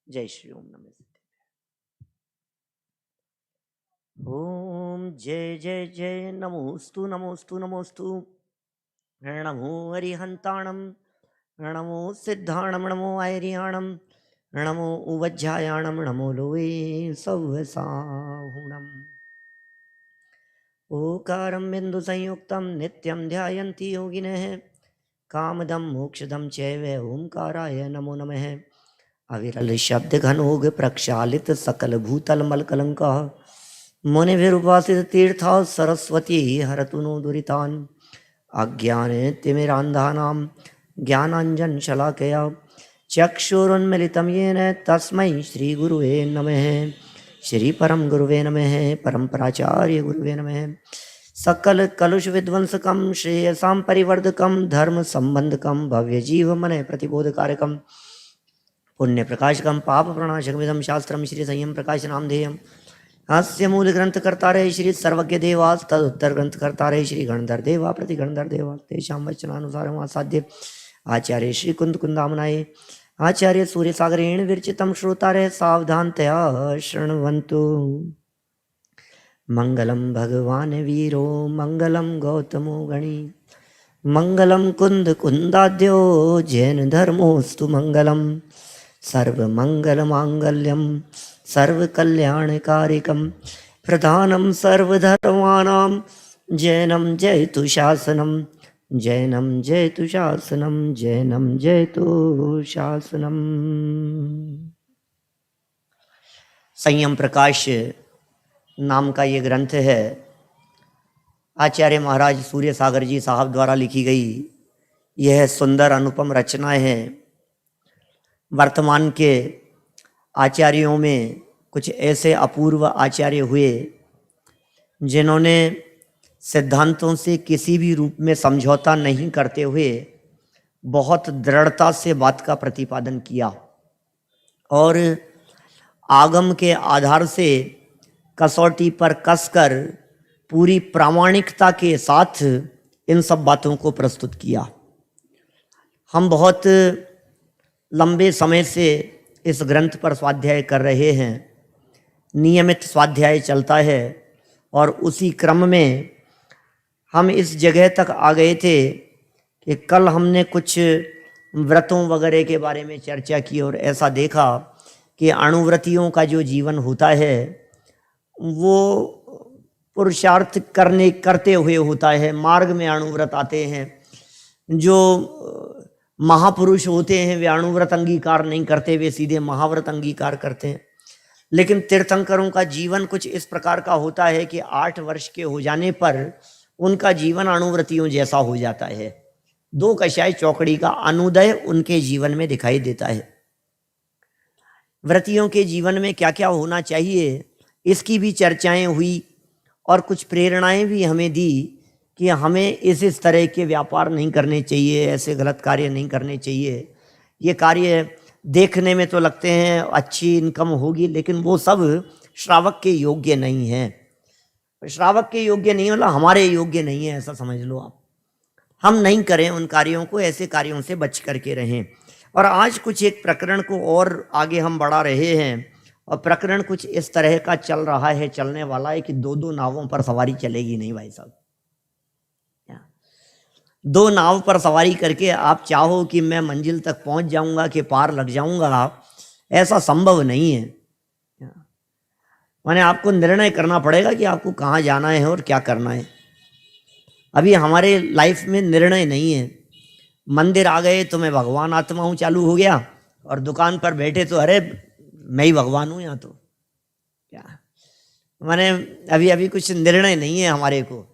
जय श्री ओम नमः ओम जय जय जय नमोस्तु नमोस्तु नमोस्तु नमो हरिहंताणम नमो सिद्धाणम नमो ऐरियाणम नमो उवज्जायाणम नमो लोए सव्वसाहुणम ओकारं बिंदु संयुक्तं नित्यं ध्यायन्ति योगिनः कामदं मोक्षदं चैव ओंकाराय नमो नमः अविरल शब्द घनोग प्रक्षालित सकल भूतल मलकलंका मुनिभिरुपासित तीर्था सरस्वती हरतु नो दुरितान् अज्ञान तिमिरान्धानां ज्ञानाञ्जन शलाकया चक्षुरुन्मिलितं येन तस्मै श्रीगुरुवे नमः श्री परम गुरुवे नमः परम्पराचार्य गुरुवे नमः सकल कलुष विध्वंसकं श्रेयसां परिवर्धकं धर्म संबंधकं भव्य जीव मन प्रतिबोधकारकं पुण्य प्रकाशकं पाप प्रणाशकमिदं शास्त्रं श्री संयम प्रकाश नामधेयम् हास्य मूल ग्रंथ कर्तारे श्री सर्वज्ञ देवास तद उत्तर ग्रंथ कर्तारे श्री गणधर देवा प्रति गणधर देवा तेषां वचनानुसारम् आसाद्य आचार्य श्री कुंद कुंदामनाय आचार्य सूर्य सागरेण विरचितं श्रोतारे सावधानतया शृण्वन्तु मंगलम भगवान वीरो मंगलम गौतमो गणी मंगलम कुंद कुंदाद्यो जैन धर्मोस्तु मंगलम सर्वमंगल मांगल्यम सर्वकल्याणकारिकं प्रधानं सर्वधर्माणां जैनं जयतु शासनं जैनं जयतु शासनं जैनं जयतु शासनम। संयम प्रकाश नाम का ये ग्रंथ है, आचार्य महाराज सूर्य सागर जी साहब द्वारा लिखी गई यह सुंदर अनुपम रचना है। वर्तमान के आचार्यों में कुछ ऐसे अपूर्व आचार्य हुए जिन्होंने सिद्धांतों से किसी भी रूप में समझौता नहीं करते हुए बहुत दृढ़ता से बात का प्रतिपादन किया और आगम के आधार से कसौटी पर कसकर पूरी प्रामाणिकता के साथ इन सब बातों को प्रस्तुत किया। हम बहुत लंबे समय से इस ग्रंथ पर स्वाध्याय कर रहे हैं, नियमित स्वाध्याय चलता है और उसी क्रम में हम इस जगह तक आ गए थे कि कल हमने कुछ व्रतों वगैरह के बारे में चर्चा की और ऐसा देखा कि अणुव्रतियों का जो जीवन होता है वो पुरुषार्थ करते हुए होता है। मार्ग में अणुव्रत आते हैं, जो महापुरुष होते हैं वे अणुव्रत अंगीकार नहीं करते, वे सीधे महाव्रत अंगीकार करते हैं। लेकिन तीर्थंकरों का जीवन कुछ इस प्रकार का होता है कि 8 वर्ष के हो जाने पर उनका जीवन अणुव्रतियों जैसा हो जाता है। 2 कषाय चौकड़ी का अनुदय उनके जीवन में दिखाई देता है। व्रतियों के जीवन में क्या क्या होना चाहिए इसकी भी चर्चाएं हुई और कुछ प्रेरणाएं भी हमें दी कि हमें इस तरह के व्यापार नहीं करने चाहिए, ऐसे गलत कार्य नहीं करने चाहिए। ये कार्य देखने में तो लगते हैं अच्छी इनकम होगी, लेकिन वो सब श्रावक के योग्य नहीं है। श्रावक के योग्य नहीं होला, हमारे योग्य नहीं है, ऐसा समझ लो आप। हम नहीं करें उन कार्यों को, ऐसे कार्यों से बच करके रहें। और आज कुछ एक प्रकरण को और आगे हम बढ़ा रहे हैं और प्रकरण कुछ इस तरह का चल रहा है, चलने वाला है कि 2 नावों पर सवारी चलेगी नहीं भाई साहब। 2 नाव पर सवारी करके आप चाहो कि मैं मंजिल तक पहुंच जाऊंगा कि पार लग जाऊंगा, ऐसा संभव नहीं है। माने आपको निर्णय करना पड़ेगा कि आपको कहाँ जाना है और क्या करना है। अभी हमारे लाइफ में निर्णय नहीं है। मंदिर आ गए तो मैं भगवान आत्मा हूँ चालू हो गया, और दुकान पर बैठे तो अरे मैं ही भगवान हूँ यहाँ तो क्या। माने अभी अभी कुछ निर्णय नहीं है हमारे को।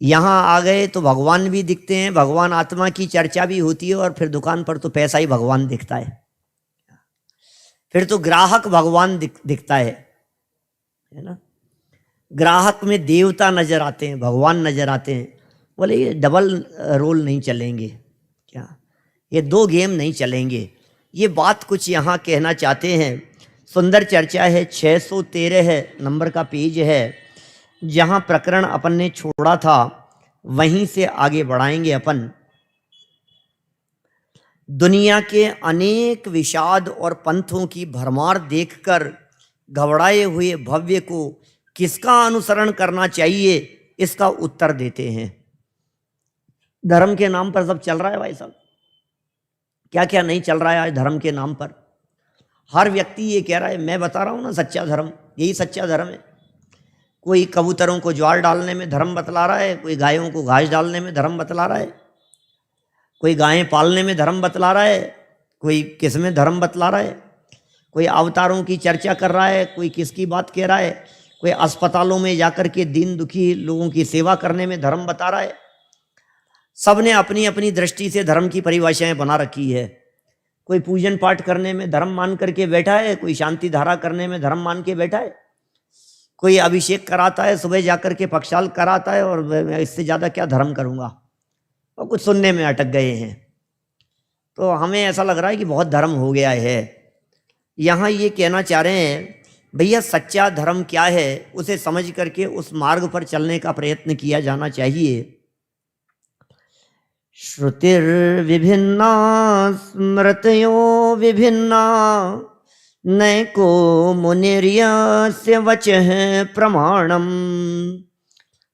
यहाँ आ गए तो भगवान भी दिखते हैं, भगवान आत्मा की चर्चा भी होती है, और फिर दुकान पर तो पैसा ही भगवान दिखता है। फिर तो ग्राहक भगवान दिखता है ना। ग्राहक में देवता नजर आते हैं, भगवान नजर आते हैं। बोले ये डबल रोल नहीं चलेंगे क्या, ये 2 गेम नहीं चलेंगे। ये बात कुछ यहाँ कहना चाहते हैं। सुंदर चर्चा है, 613 नंबर का पेज है, जहाँ प्रकरण अपन ने छोड़ा था वहीं से आगे बढ़ाएंगे अपन। दुनिया के अनेक विषाद और पंथों की भरमार देखकर घबराए हुए भव्य को किसका अनुसरण करना चाहिए, इसका उत्तर देते हैं। धर्म के नाम पर सब चल रहा है भाई साहब, क्या क्या नहीं चल रहा है आज धर्म के नाम पर। हर व्यक्ति ये कह रहा है, मैं बता रहा हूँ ना, सच्चा धर्म यही सच्चा धर्म है। कोई कबूतरों को ज्वार डालने में धर्म बतला रहा है, कोई गायों को घास डालने में धर्म बतला रहा है, कोई गायें पालने में धर्म बतला रहा है, कोई किस में धर्म बतला रहा है, कोई अवतारों की चर्चा कर रहा है, कोई किसकी बात कह रहा है, कोई अस्पतालों में जाकर के दीन दुखी लोगों की सेवा करने में धर्म बता रहा है। सबने अपनी अपनी दृष्टि से धर्म की परिभाषाएं बना रखी है। कोई पूजन पाठ करने में धर्म मान करके बैठा है, कोई शांति धारा करने में धर्म मान के बैठा है, कोई अभिषेक कराता है, सुबह जाकर के पक्षाल कराता है, और मैं इससे ज़्यादा क्या धर्म करूँगा, और कुछ सुनने में अटक गए हैं। तो हमें ऐसा लग रहा है कि बहुत धर्म हो गया है। यहाँ ये कहना चाह रहे हैं, भैया सच्चा धर्म क्या है उसे समझ करके उस मार्ग पर चलने का प्रयत्न किया जाना चाहिए। श्रुतिर्विभिन्ना स्मृतयो विभिन्ना नैको मुनिर्यस्य वचः प्रमाणम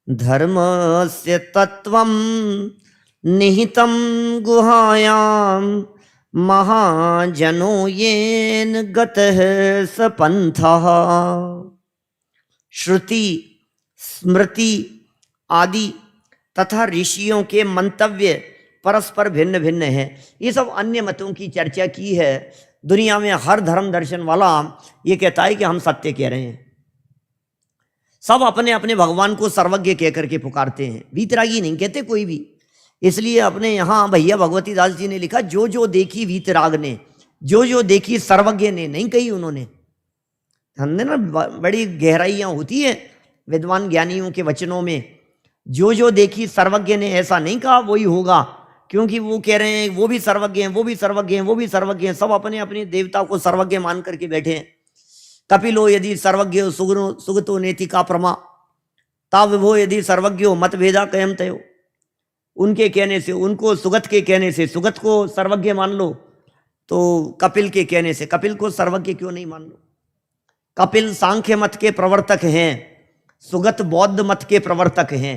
धर्मस्य तत्वं निहितं गुहायां महाजनो येन गतः स पंथः। श्रुति, स्मृति आदि तथा ऋषियों के मंतव्य परस्पर भिन्न भिन्न हैं। ये सब अन्य मतों की चर्चा की है। दुनिया में हर धर्म दर्शन वाला ये कहता है कि हम सत्य कह रहे हैं। सब अपने अपने भगवान को सर्वज्ञ कह करके पुकारते हैं, वीतरागी नहीं कहते कोई भी। इसलिए अपने यहाँ भैया भगवती दास जी ने लिखा, जो जो देखी वीतराग ने, जो जो देखी सर्वज्ञ ने नहीं कही उन्होंने। हमने ना बड़ी गहराइयाँ होती है विद्वान ज्ञानियों के वचनों में। जो जो देखी सर्वज्ञ ने ऐसा नहीं कहा वही होगा, क्योंकि वो कह रहे हैं वो भी सर्वज्ञ हैं, वो भी सर्वज्ञ हैं, वो भी सर्वज्ञ हैं। सब अपने अपने देवता को सर्वज्ञ मान करके बैठे हैं। कपिलो यदि सर्वज्ञ हो सुगतो नेति का प्रमा, ता विभो यदि सर्वज्ञ हो मत भेदा कयम तयो। उनके कहने से, उनको सुगत के कहने से सुगत को सर्वज्ञ मान लो, तो कपिल के कहने से कपिल को सर्वज्ञ क्यों नहीं मान लो। कपिल सांख्य मत के प्रवर्तक हैं, सुगत बौद्ध मत के प्रवर्तक हैं।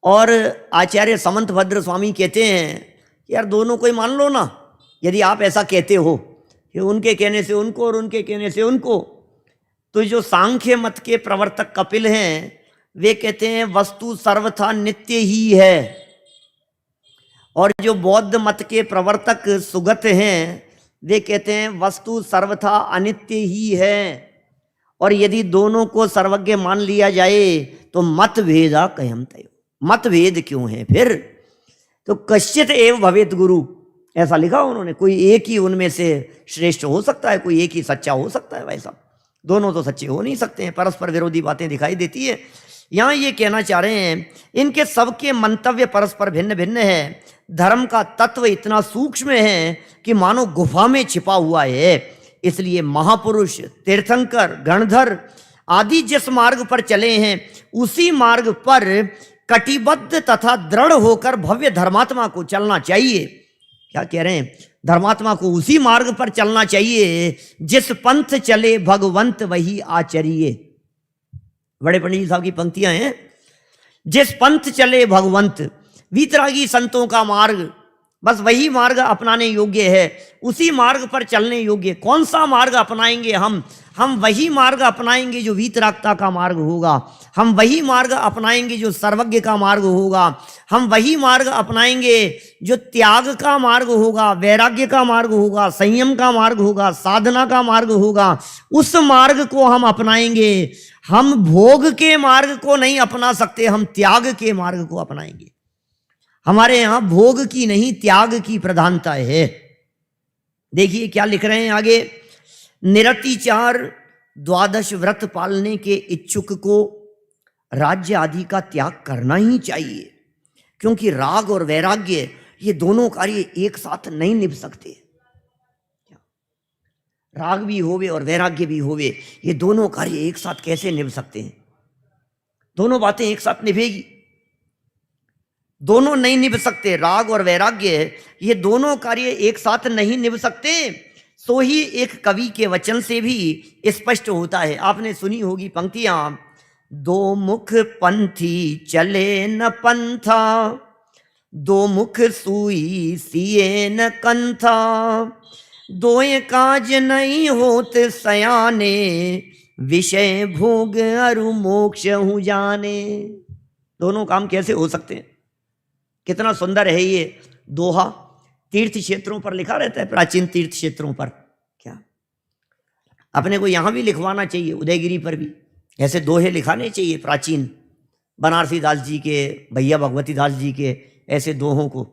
और आचार्य समंत भद्र स्वामी कहते हैं यार दोनों को ही मान लो ना, यदि आप ऐसा कहते हो कि उनके कहने से उनको और उनके कहने से उनको। तो जो सांख्य मत के प्रवर्तक कपिल हैं वे कहते हैं वस्तु सर्वथा नित्य ही है, और जो बौद्ध मत के प्रवर्तक सुगत हैं वे कहते हैं वस्तु सर्वथा अनित्य ही है। और यदि दोनों को सर्वज्ञ मान लिया जाए तो मतभेदा कयम तयो। मतभेद क्यों है फिर? तो कश्चित एव भवेत गुरु, ऐसा लिखा उन्होंने। कोई एक ही उनमें से श्रेष्ठ हो सकता है, कोई एक ही सच्चा हो सकता है। भाई साहब दोनों तो सच्चे हो नहीं सकते हैं, परस्पर विरोधी बातें दिखाई देती है। यहाँ ये कहना चाह रहे हैं इनके सबके मंतव्य परस्पर भिन्न भिन्न है। धर्म का तत्व इतना सूक्ष्म है कि मानो गुफा में छिपा हुआ है। इसलिए महापुरुष, तीर्थंकर, गणधर आदि जिस मार्ग पर चले हैं उसी मार्ग पर कटिबद्ध तथा दृढ़ होकर भव्य धर्मात्मा को चलना चाहिए। क्या कह रहे हैं? धर्मात्मा को उसी मार्ग पर चलना चाहिए जिस पंथ चले भगवंत वही आचरिए। बड़े पंडित जी साहब की पंक्तियां हैं, जिस पंथ चले भगवंत। वीतरागी संतों का मार्ग बस वही मार्ग अपनाने योग्य है, उसी मार्ग पर चलने योग्य। कौन सा मार्ग अपनाएंगे हम वही मार्ग अपनाएंगे जो वीतरागता का मार्ग होगा। हम वही मार्ग अपनाएंगे जो सर्वज्ञ का मार्ग होगा। हम वही मार्ग अपनाएंगे जो त्याग का मार्ग होगा, वैराग्य का मार्ग होगा, संयम का मार्ग होगा, साधना का मार्ग होगा। उस मार्ग को हम अपनाएंगे। हम भोग के मार्ग को नहीं अपना सकते, हम त्याग के मार्ग को अपनाएंगे। हमारे यहाँ भोग की नहीं त्याग की प्रधानता है। देखिए क्या लिख रहे हैं आगे, निरतिचार 12 व्रत पालने के इच्छुक को राज्य आदि का त्याग करना ही चाहिए, क्योंकि राग और वैराग्य ये दोनों कार्य एक साथ नहीं निभ सकते। राग भी होवे और वैराग्य भी होवे, ये दोनों कार्य एक साथ कैसे निभ सकते हैं? दोनों बातें एक साथ निभेगी। दोनों नहीं निभ सकते। राग और वैराग्य ये दोनों कार्य एक साथ नहीं निभ सकते। सो ही एक कवि के वचन से भी स्पष्ट होता है। आपने सुनी होगी पंक्तियां, दो मुख पंथी चले न पंथा, दो मुख सुई सिए न कंथा, दोए काज नहीं होत सयाने, विषय भोग अरु मोक्ष हूँ जाने। दोनों काम कैसे हो सकते हैं? कितना सुंदर है ये दोहा। तीर्थ क्षेत्रों पर लिखा रहता है, प्राचीन तीर्थ क्षेत्रों पर। क्या अपने को यहां भी लिखवाना चाहिए, उदयगिरी पर भी ऐसे दोहे लिखाने चाहिए प्राचीन, बनारसी दास जी के, भैया भगवती दास जी के ऐसे दोहों को।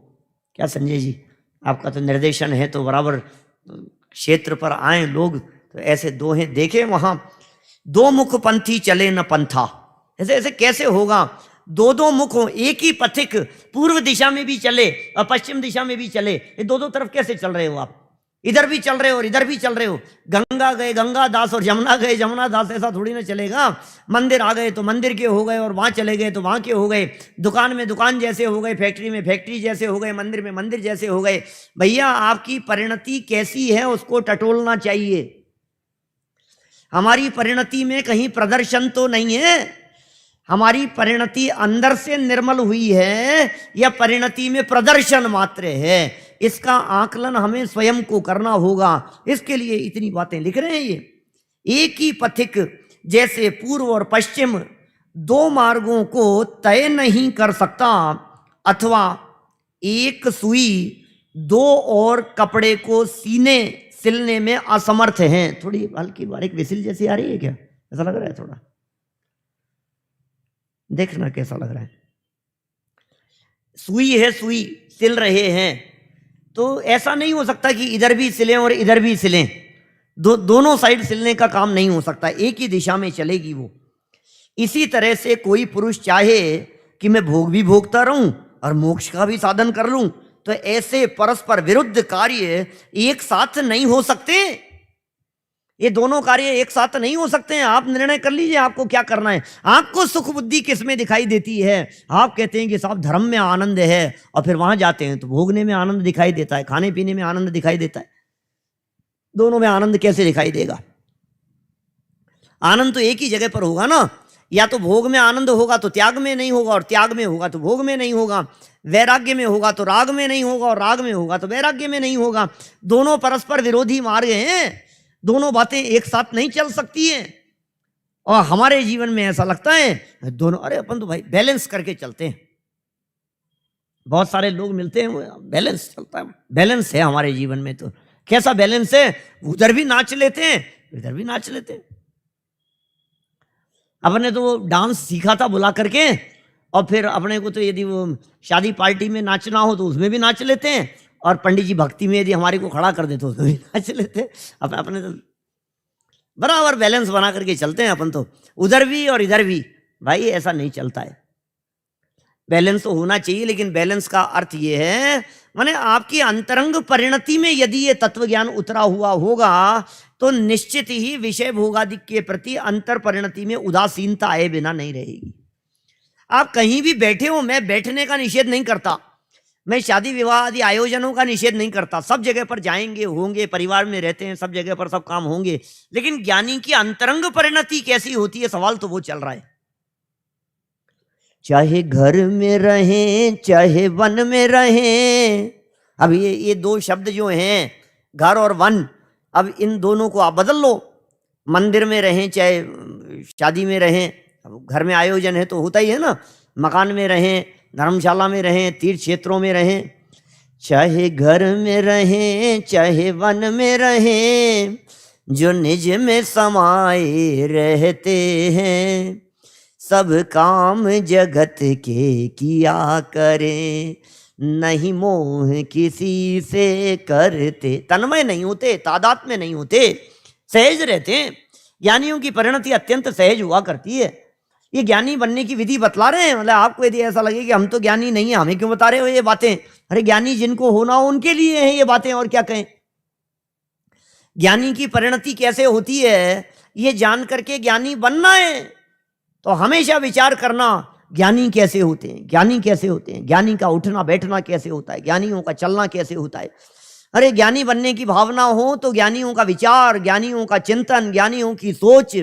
क्या संजय जी, आपका तो निर्देशन है, तो बराबर क्षेत्र पर आए लोग तो ऐसे दोहे देखें वहां। दो मुख पंथी चले न पंथा, ऐसे ऐसे कैसे होगा? दो दो मुख हो, एक ही पथिक पूर्व दिशा में भी चले और पश्चिम दिशा में भी चले, ये दो दो तरफ कैसे चल रहे हो आप? इधर भी चल रहे हो और इधर भी चल रहे हो। गंगा गए गंगा दास और जमुना गए जमुना दास, ऐसा थोड़ी ना चलेगा। मंदिर आ गए तो मंदिर के हो गए और वहां चले गए तो वहां के हो गए। दुकान में दुकान जैसे हो गए, फैक्ट्री में फैक्ट्री जैसे हो गए, मंदिर में मंदिर जैसे हो गए। भैया आपकी परिणति कैसी है उसको टटोलना चाहिए। हमारी परिणति में कहीं प्रदर्शन तो नहीं है। हमारी परिणति अंदर से निर्मल हुई है या परिणति में प्रदर्शन मात्र है, इसका आकलन हमें स्वयं को करना होगा। इसके लिए इतनी बातें लिख रहे हैं ये। एक ही पथिक जैसे पूर्व और पश्चिम दो मार्गों को तय नहीं कर सकता, अथवा एक सुई दो और कपड़े को सिलने में असमर्थ हैं। थोड़ी हल्की बारीक विसिल जैसी आ रही है क्या? ऐसा लग रहा है थोड़ा, देखना कैसा लग रहा है। सुई है, सुई सिल रहे हैं, तो ऐसा नहीं हो सकता कि इधर भी सिलें और इधर भी सिलें। दोनों साइड सिलने का काम नहीं हो सकता, एक ही दिशा में चलेगी वो। इसी तरह से कोई पुरुष चाहे कि मैं भोग भी भोगता रहूं और मोक्ष का भी साधन कर लूं, तो ऐसे परस्पर विरुद्ध कार्य एक साथ नहीं हो सकते। ये दोनों कार्य एक साथ नहीं हो सकते हैं। आप निर्णय कर लीजिए आपको क्या करना है। आपको सुख बुद्धि किस में दिखाई देती है? आप कहते हैं कि साहब धर्म में आनंद है, और फिर वहां जाते हैं तो भोगने में आनंद दिखाई देता है, खाने पीने में आनंद दिखाई देता है। दोनों में आनंद कैसे दिखाई देगा? आनंद तो एक ही जगह पर होगा ना। या तो भोग में आनंद होगा तो त्याग में नहीं होगा, और त्याग में होगा तो भोग में नहीं होगा। वैराग्य में होगा तो राग में नहीं होगा, और राग में होगा तो वैराग्य में नहीं होगा। दोनों परस्पर विरोधी मार्ग हैं, दोनों बातें एक साथ नहीं चल सकती हैं। और हमारे जीवन में ऐसा लगता है दोनों, अरे अपन तो भाई बैलेंस करके चलते हैं। बहुत सारे लोग मिलते हैं, बैलेंस चलता है, बैलेंस है हमारे जीवन में। तो कैसा बैलेंस है? उधर भी नाच लेते हैं, इधर भी नाच लेते हैं। अपने तो डांस सीखा था बुला करके, और फिर अपने को तो यदि वो शादी पार्टी में नाचना हो तो उसमें भी नाच लेते हैं, और पंडित जी भक्ति में यदि हमारे को खड़ा कर देते तो उसमें भी नाच लेते हैं। अपने तो बराबर बैलेंस बना करके चलते हैं अपन तो, उधर भी और इधर भी। भाई ऐसा नहीं चलता है। बैलेंस तो होना चाहिए, लेकिन बैलेंस का अर्थ ये है, माने आपकी अंतरंग परिणति में यदि ये तत्व ज्ञान उतरा हुआ होगा तो निश्चित ही विषय भोगादि के प्रति अंतर परिणति में उदासीनता आए बिना नहीं रहेगी। आप कहीं भी बैठे हो, मैं बैठने का निषेध नहीं करता, मैं शादी विवाह आदि आयोजनों का निषेध नहीं करता। सब जगह पर जाएंगे, होंगे, परिवार में रहते हैं, सब जगह पर सब काम होंगे, लेकिन ज्ञानी की अंतरंग परिणति कैसी होती है, सवाल तो वो चल रहा है। चाहे घर में रहें चाहे वन में रहें, अब ये दो शब्द जो हैं घर और वन, अब इन दोनों को आप बदल लो। मंदिर में रहें चाहे शादी में रहें, अब घर में आयोजन है तो होता ही है ना, मकान में रहें, धर्मशाला में रहें, तीर्थ क्षेत्रों में रहें, चाहे घर में रहें चाहे वन में रहें, जो निज में समाये रहते हैं, सब काम जगत के किया करें, नहीं मोह किसी से करते। तन्मय नहीं होते, तादात में नहीं होते, सहज रहते हैं। ज्ञानियों की परिणति अत्यंत सहज हुआ करती है। ये ज्ञानी बनने की विधि बतला रहे हैं। मतलब आपको यदि ऐसा लगे कि हम तो ज्ञानी नहीं है, हमें क्यों बता रहे हो ये बातें? अरे ज्ञानी जिनको होना हो उनके लिए हैं ये बातें, और क्या कहें। ज्ञानी की परिणति कैसे होती है ये जान करके ज्ञानी बनना है तो हमेशा विचार करना, ज्ञानी कैसे होते हैं, ज्ञानी कैसे होते हैं, ज्ञानी का उठना बैठना कैसे होता है, ज्ञानियों का चलना कैसे होता है। अरे ज्ञानी बनने की भावना हो तो ज्ञानियों का विचार, ज्ञानियों का चिंतन, ज्ञानियों की सोच,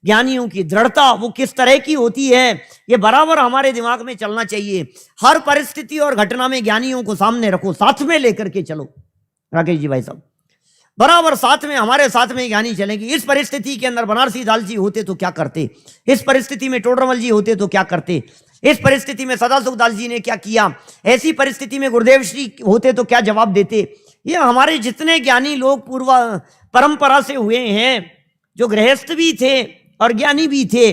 ज्ञानियों की दृढ़ता वो किस तरह की होती है, ये बराबर हमारे दिमाग में चलना चाहिए। हर परिस्थिति और घटना में ज्ञानियों को सामने रखो, साथ में लेकर के चलो। राकेश जी भाई साहब, बराबर साथ में, हमारे साथ में ज्ञानी चलेंगे। इस परिस्थिति के अंदर बनारसी दास जी होते तो क्या करते, इस परिस्थिति में टोडरमल जी होते तो क्या करते, इस परिस्थिति में सदाशिव दास जी ने क्या किया, ऐसी परिस्थिति में गुरुदेव श्री होते तो क्या जवाब देते। ये हमारे जितने ज्ञानी लोग पूर्व परंपरा से हुए हैं, जो गृहस्थ भी थे और ज्ञानी भी थे,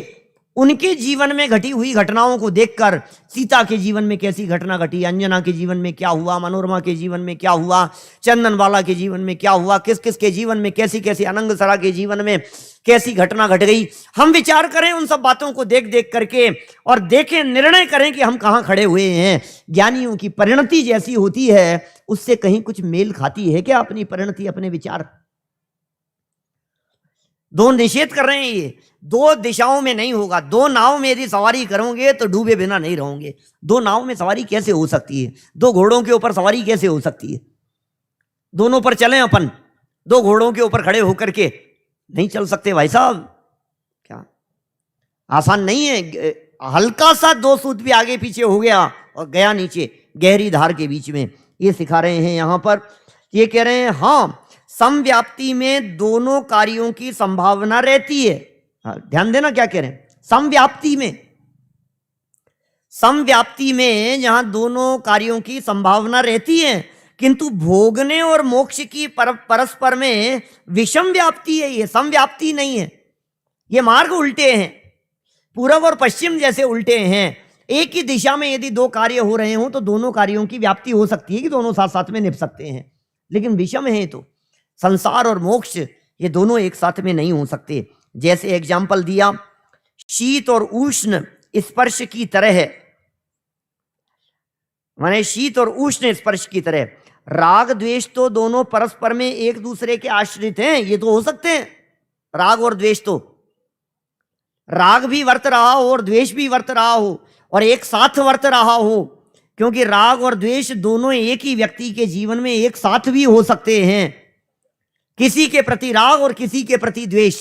उनके जीवन में घटी हुई घटनाओं को देखकर, सीता के जीवन में कैसी घटना घटी, अंजना के जीवन में क्या हुआ, मनोरमा के जीवन में क्या हुआ, चंदनवाला के जीवन में क्या हुआ, किस किस के जीवन में कैसी कैसी, अनंगसरा के जीवन में कैसी घटना घट गई, हम विचार करें उन सब बातों को देख देख करके और देखें, निर्णय करें कि हम कहाँ खड़े हुए हैं। ज्ञानियों की परिणति जैसी होती है, उससे कहीं कुछ मेल खाती है क्या अपनी परिणति, अपने विचार? दो निषेध कर रहे हैं, ये दो दिशाओं में नहीं होगा। दो नाव में यदि सवारी करोगे तो डूबे बिना नहीं रहोगे। दो नाव में सवारी कैसे हो सकती है, दो घोड़ों के ऊपर सवारी कैसे हो सकती है? दोनों पर चलें अपन, दो घोड़ों के ऊपर खड़े होकर के नहीं चल सकते भाई साहब। क्या आसान नहीं है, हल्का सा दो सूत भी आगे पीछे हो गया और गया नीचे गहरी धार के बीच में। ये सिखा रहे हैं यहां पर, ये कह रहे हैं हाँ, समव्याप्ति में दोनों कार्यों की संभावना रहती है। ध्यान देना क्या कह रहे हैं, समव्याप्ति में, समव्याप्ति में जहां दोनों कार्यों की संभावना रहती है, किंतु भोगने और मोक्ष की परस्पर में विषम व्याप्ति है, ये समव्याप्ति नहीं है। ये मार्ग उल्टे हैं, पूर्व और पश्चिम जैसे उल्टे हैं। एक ही दिशा में यदि दो कार्य हो रहे हों तो दोनों कार्यों की व्याप्ति हो सकती है कि दोनों साथ साथ में निभ सकते हैं, लेकिन विषम है तो संसार और मोक्ष ये दोनों एक साथ में नहीं हो सकते। जैसे एग्जाम्पल दिया, शीत और उष्ण स्पर्श की तरह है, माने शीत और उष्ण स्पर्श की तरह। राग द्वेष तो दोनों परस्पर में एक दूसरे के आश्रित हैं, ये तो हो सकते हैं। राग और द्वेष तो, राग भी वर्त रहा हो और द्वेष भी वर्त रहा हो और एक साथ वर्त रहा हो, क्योंकि राग और द्वेष दोनों एक ही व्यक्ति के जीवन में एक साथ भी हो सकते हैं। किसी के प्रति राग और किसी के प्रति द्वेष,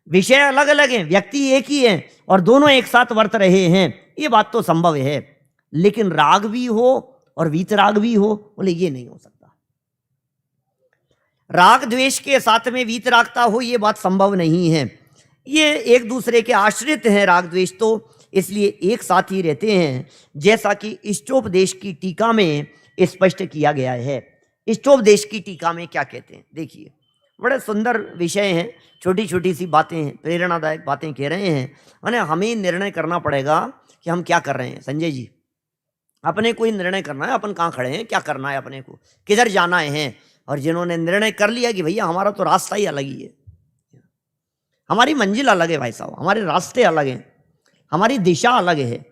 विषय अलग अलग हैं, व्यक्ति एक ही है और दोनों एक साथ वर्त रहे हैं, ये बात तो संभव है। लेकिन राग भी हो और वीतराग भी हो, बोले ये नहीं हो सकता। राग द्वेष के साथ में वीतरागता हो, ये बात संभव नहीं है। ये एक दूसरे के आश्रित हैं राग द्वेष तो, इसलिए एक साथ ही रहते हैं, जैसा कि इष्टोपदेश की टीका में स्पष्ट किया गया है। इष्टोपदेश की टीका में क्या कहते हैं देखिए, बड़े सुंदर विषय हैं, छोटी छोटी सी बातें हैं, प्रेरणादायक बातें कह रहे हैं। माने हमें निर्णय करना पड़ेगा कि हम क्या कर रहे हैं। संजय जी, अपने को ही निर्णय करना है, अपन कहाँ खड़े हैं, क्या करना है, अपने को किधर जाना है। और जिन्होंने निर्णय कर लिया कि भैया हमारा तो रास्ता ही अलग ही है, हमारी मंजिल अलग है भाई साहब, हमारे रास्ते अलग हैं, हमारी दिशा अलग है,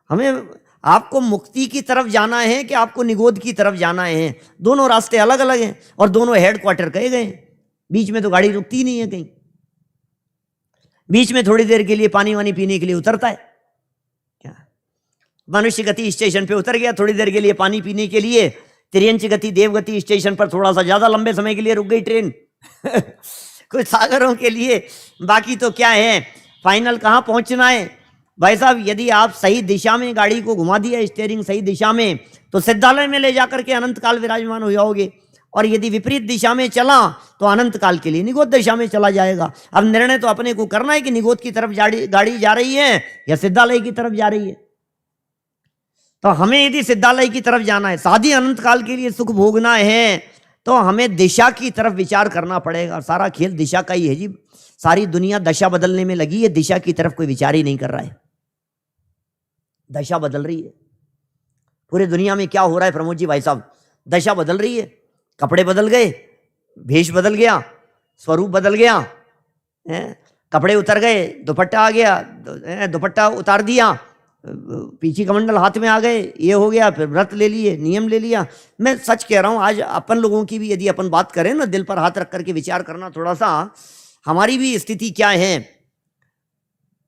हमें आपको मुक्ति की तरफ जाना है कि आपको निगोद की तरफ जाना है, दोनों रास्ते अलग अलग हैं और दोनों हेडक्वार्टर कहे गए हैं। बीच में तो गाड़ी रुकती नहीं है कहीं, बीच में थोड़ी देर के लिए पानी वानी पीने के लिए उतरता है क्या? मनुष्य गति स्टेशन पे उतर गया, थोड़ी देर के लिए पानी पीने के लिए। त्रियंच गति देवगति स्टेशन पर थोड़ा सा ज्यादा लंबे समय के लिए रुक गई ट्रेन कुछ सागरों के लिए, बाकी तो क्या है, फाइनल कहाँ पहुंचना है भाई साहब। यदि आप सही दिशा में गाड़ी को घुमा दिया, स्टीयरिंग सही दिशा में, तो सिद्धालय में ले जाकर के अनंत काल विराजमान हो जाओगे। और यदि विपरीत दिशा में चला तो अनंत काल के लिए निगोद दिशा में चला जाएगा। अब निर्णय तो अपने को करना है कि निगोद की तरफ गाड़ी जा रही है या सिद्धालय की तरफ जा रही है। तो हमें यदि सिद्धालय की तरफ जाना है, साधी अनंत काल के लिए सुख भोगना है, तो हमें दिशा की तरफ विचार करना पड़ेगा। सारा खेल दिशा का ही है जी। सारी दुनिया दशा बदलने में लगी है, दिशा की तरफ कोई विचार ही नहीं कर रहा है। दशा बदल रही है, पूरी दुनिया में क्या हो रहा है प्रमोद जी भाई साहब, दशा बदल रही है। कपड़े बदल गए, भेष बदल गया, स्वरूप बदल गया, कपड़े उतर गए, दुपट्टा आ गया, दुपट्टा उतार दिया, पीछे कमंडल हाथ में आ गए, ये हो गया, फिर व्रत ले लिए, नियम ले लिया। मैं सच कह रहा हूँ, आज अपन लोगों की भी यदि अपन बात करें ना, दिल पर हाथ रख करके विचार करना थोड़ा सा, हमारी भी स्थिति क्या है।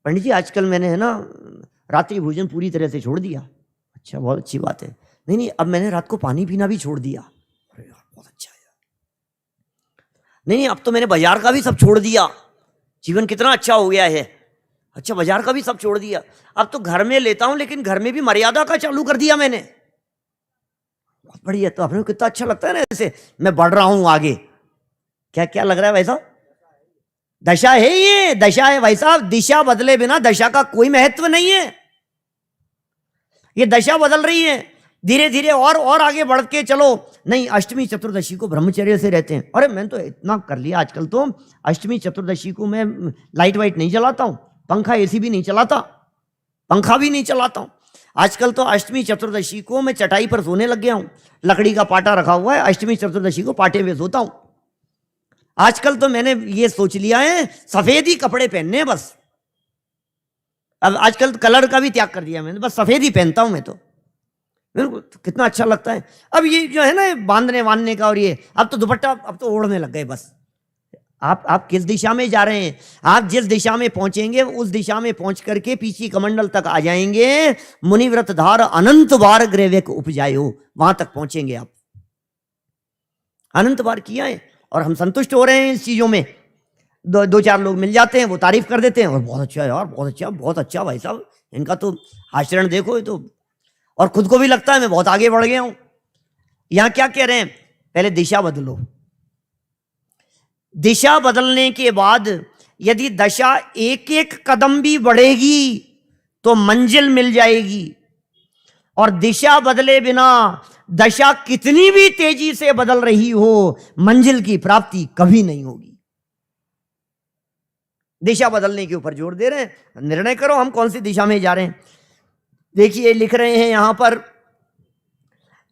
पंडित जी आजकल मैंने है ना रात्रि भोजन पूरी तरह से छोड़ दिया। अच्छा, बहुत अच्छी बात है। नहीं नहीं, अब मैंने रात को पानी पीना भी छोड़ दिया। अरे यार, बहुत अच्छा है। नहीं नहीं, अब तो मैंने बाजार का भी सब छोड़ दिया। जीवन कितना अच्छा हो गया है। अच्छा, बाजार का भी सब छोड़ दिया। अब तो घर में लेता हूं, लेकिन घर में भी मर्यादा का चालू कर दिया मैंने। बहुत बढ़िया। तो अपने को कितना अच्छा लगता है ना, ऐसे मैं बढ़ रहा हूं आगे। क्या क्या लग रहा है भाई साहब? दशा है, ये दशा है भाई साहब। दिशा बदले बिना दशा का कोई महत्व नहीं है। ये दशा बदल रही है धीरे धीरे, और आगे बढ़ के चलो। नहीं, अष्टमी चतुर्दशी को ब्रह्मचर्य से रहते हैं। अरे मैंने तो इतना कर लिया आजकल, तो अष्टमी चतुर्दशी को मैं लाइट वाइट नहीं जलाता हूं, पंखा एसी भी नहीं चलाता, पंखा भी नहीं चलाता हूं। आजकल तो अष्टमी चतुर्दशी को मैं चटाई पर सोने लग गया हूं। लकड़ी का पाटा रखा हुआ है, अष्टमी चतुर्दशी को पाटे में सोता हूं। आजकल तो मैंने ये सोच लिया है सफेद ही कपड़े पहनने बस। अब आजकल कलर का भी त्याग कर दिया मैंने, बस सफेद ही पहनता हूं मैं तो। बिल्कुल, कितना अच्छा लगता है। अब ये जो है ना बांधने वांधने का, और ये अब तो दुपट्टा अब तो ओढ़ने लग गए बस। आप किस दिशा में जा रहे हैं? आप जिस दिशा में पहुंचेंगे उस दिशा में पहुंच करके पीछी कमंडल तक आ जाएंगे। मुनिव्रत धार अनंत बार ग्रेवेक उपजायो, वहां तक पहुंचेंगे आप। अनंत बार किया है और हम संतुष्ट हो रहे हैं इस चीजों में। दो चार लोग मिल जाते हैं, वो तारीफ कर देते हैं, और बहुत अच्छा यार, बहुत अच्छा भाई साहब, इनका तो आचरण देखो। तो और खुद को भी लगता है मैं बहुत आगे बढ़ गया हूं। यहां क्या कह रहे हैं? पहले दिशा बदलो। दिशा बदलने के बाद यदि दशा एक एक कदम भी बढ़ेगी तो मंजिल मिल जाएगी, और दिशा बदले बिना दशा कितनी भी तेजी से बदल रही हो, मंजिल की प्राप्ति कभी नहीं होगी। दिशा बदलने के ऊपर जोर दे रहे हैं। निर्णय करो हम कौन सी दिशा में जा रहे हैं। देखिए लिख रहे हैं यहां पर,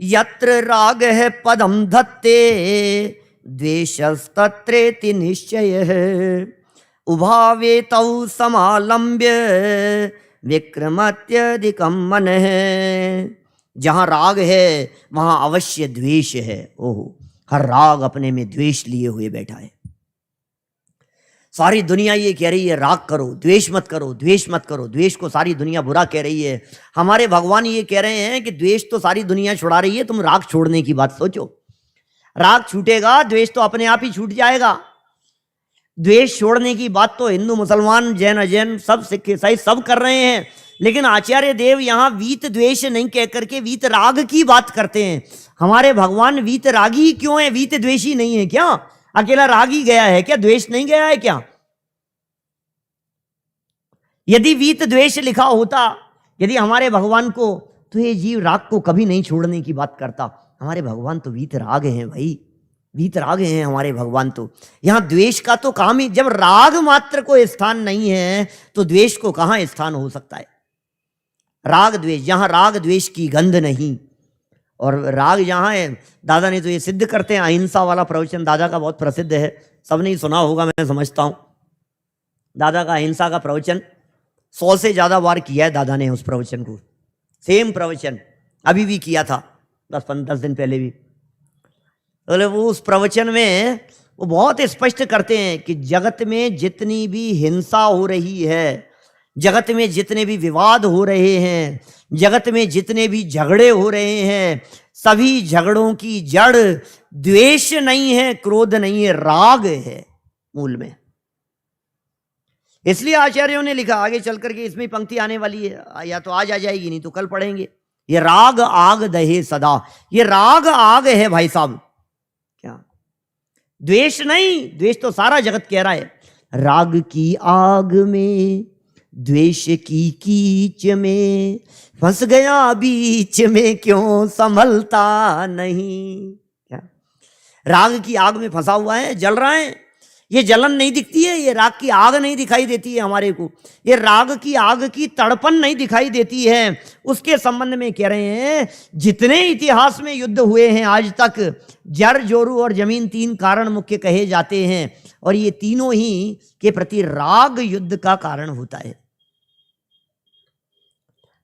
यत्र राग है पदम धत्ते द्वेषस्तत्रेति निश्चयः उभावे तौ समालंब्य विक्रमत्यधिकं मनः। जहां राग है वहां अवश्य द्वेष है। ओहो, हर राग अपने में द्वेष लिए हुए बैठा है। सारी दुनिया ये कह रही है राग करो, द्वेष मत करो, द्वेष मत करो। द्वेष को सारी दुनिया बुरा कह रही है। हमारे भगवान ये कह रहे हैं कि द्वेष तो सारी दुनिया छुड़ा रही है, तुम राग छोड़ने की बात सोचो। राग छूटेगा, द्वेष तो अपने आप ही छूट जाएगा। द्वेष छोड़ने की बात तो हिंदू मुसलमान जैन अजैन सब सिख ईसाई सब कर रहे हैं, लेकिन आचार्य देव यहां वीत द्वेष नहीं कह करके वीत राग की बात करते हैं। हमारे भगवान वीत रागी क्यों है? वीत द्वेषी नहीं है क्या? अकेला राग ही गया है क्या? द्वेष नहीं गया है क्या? यदि वीत द्वेष लिखा होता, यदि हमारे भगवान को, तो ये जीव राग को कभी नहीं छोड़ने की बात करता। हमारे भगवान तो वीत राग हैं भाई, वीत राग हैं हमारे भगवान तो। यहां द्वेष का तो काम ही, जब राग मात्र को स्थान नहीं है तो द्वेष को कहां स्थान हो सकता है? राग द्वेष, जहां राग द्वेष की गंध नहीं, और राग जहां है, दादा ने तो ये सिद्ध करते हैं। अहिंसा वाला प्रवचन दादा का बहुत प्रसिद्ध है, सबने ही सुना होगा मैं समझता हूं। दादा का अहिंसा का प्रवचन 100 से ज्यादा बार किया है दादा ने उस प्रवचन को। सेम प्रवचन अभी भी किया था 10 दिन पहले भी। तो वो उस प्रवचन में वो बहुत स्पष्ट करते हैं कि जगत में जितनी भी हिंसा हो रही है, जगत में जितने भी विवाद हो रहे हैं, जगत में जितने भी झगड़े हो रहे हैं, सभी झगड़ों की जड़ द्वेष नहीं है, क्रोध नहीं है, राग है मूल में। इसलिए आचार्यों ने लिखा, आगे चल करके इसमें पंक्ति आने वाली है, या तो आज आ जाएगी नहीं तो कल पढ़ेंगे। ये राग आग दहे सदा, ये राग आग है भाई साहब। क्या द्वेष नहीं? द्वेष तो सारा जगत कह रहा है। राग की आग में, द्वेष की कीच में, फंस गया बीच में क्यों संभलता नहीं। क्या राग की आग में फंसा हुआ है, जल रहा है। ये जलन नहीं दिखती है, ये राग की आग नहीं दिखाई देती है हमारे को, ये राग की आग की तड़पन नहीं दिखाई देती है। उसके संबंध में कह रहे हैं, जितने इतिहास में युद्ध हुए हैं आज तक, जर जोरू और जमीन 3 कारण मुख्य कहे जाते हैं, और ये तीनों ही के प्रति राग युद्ध का कारण होता है।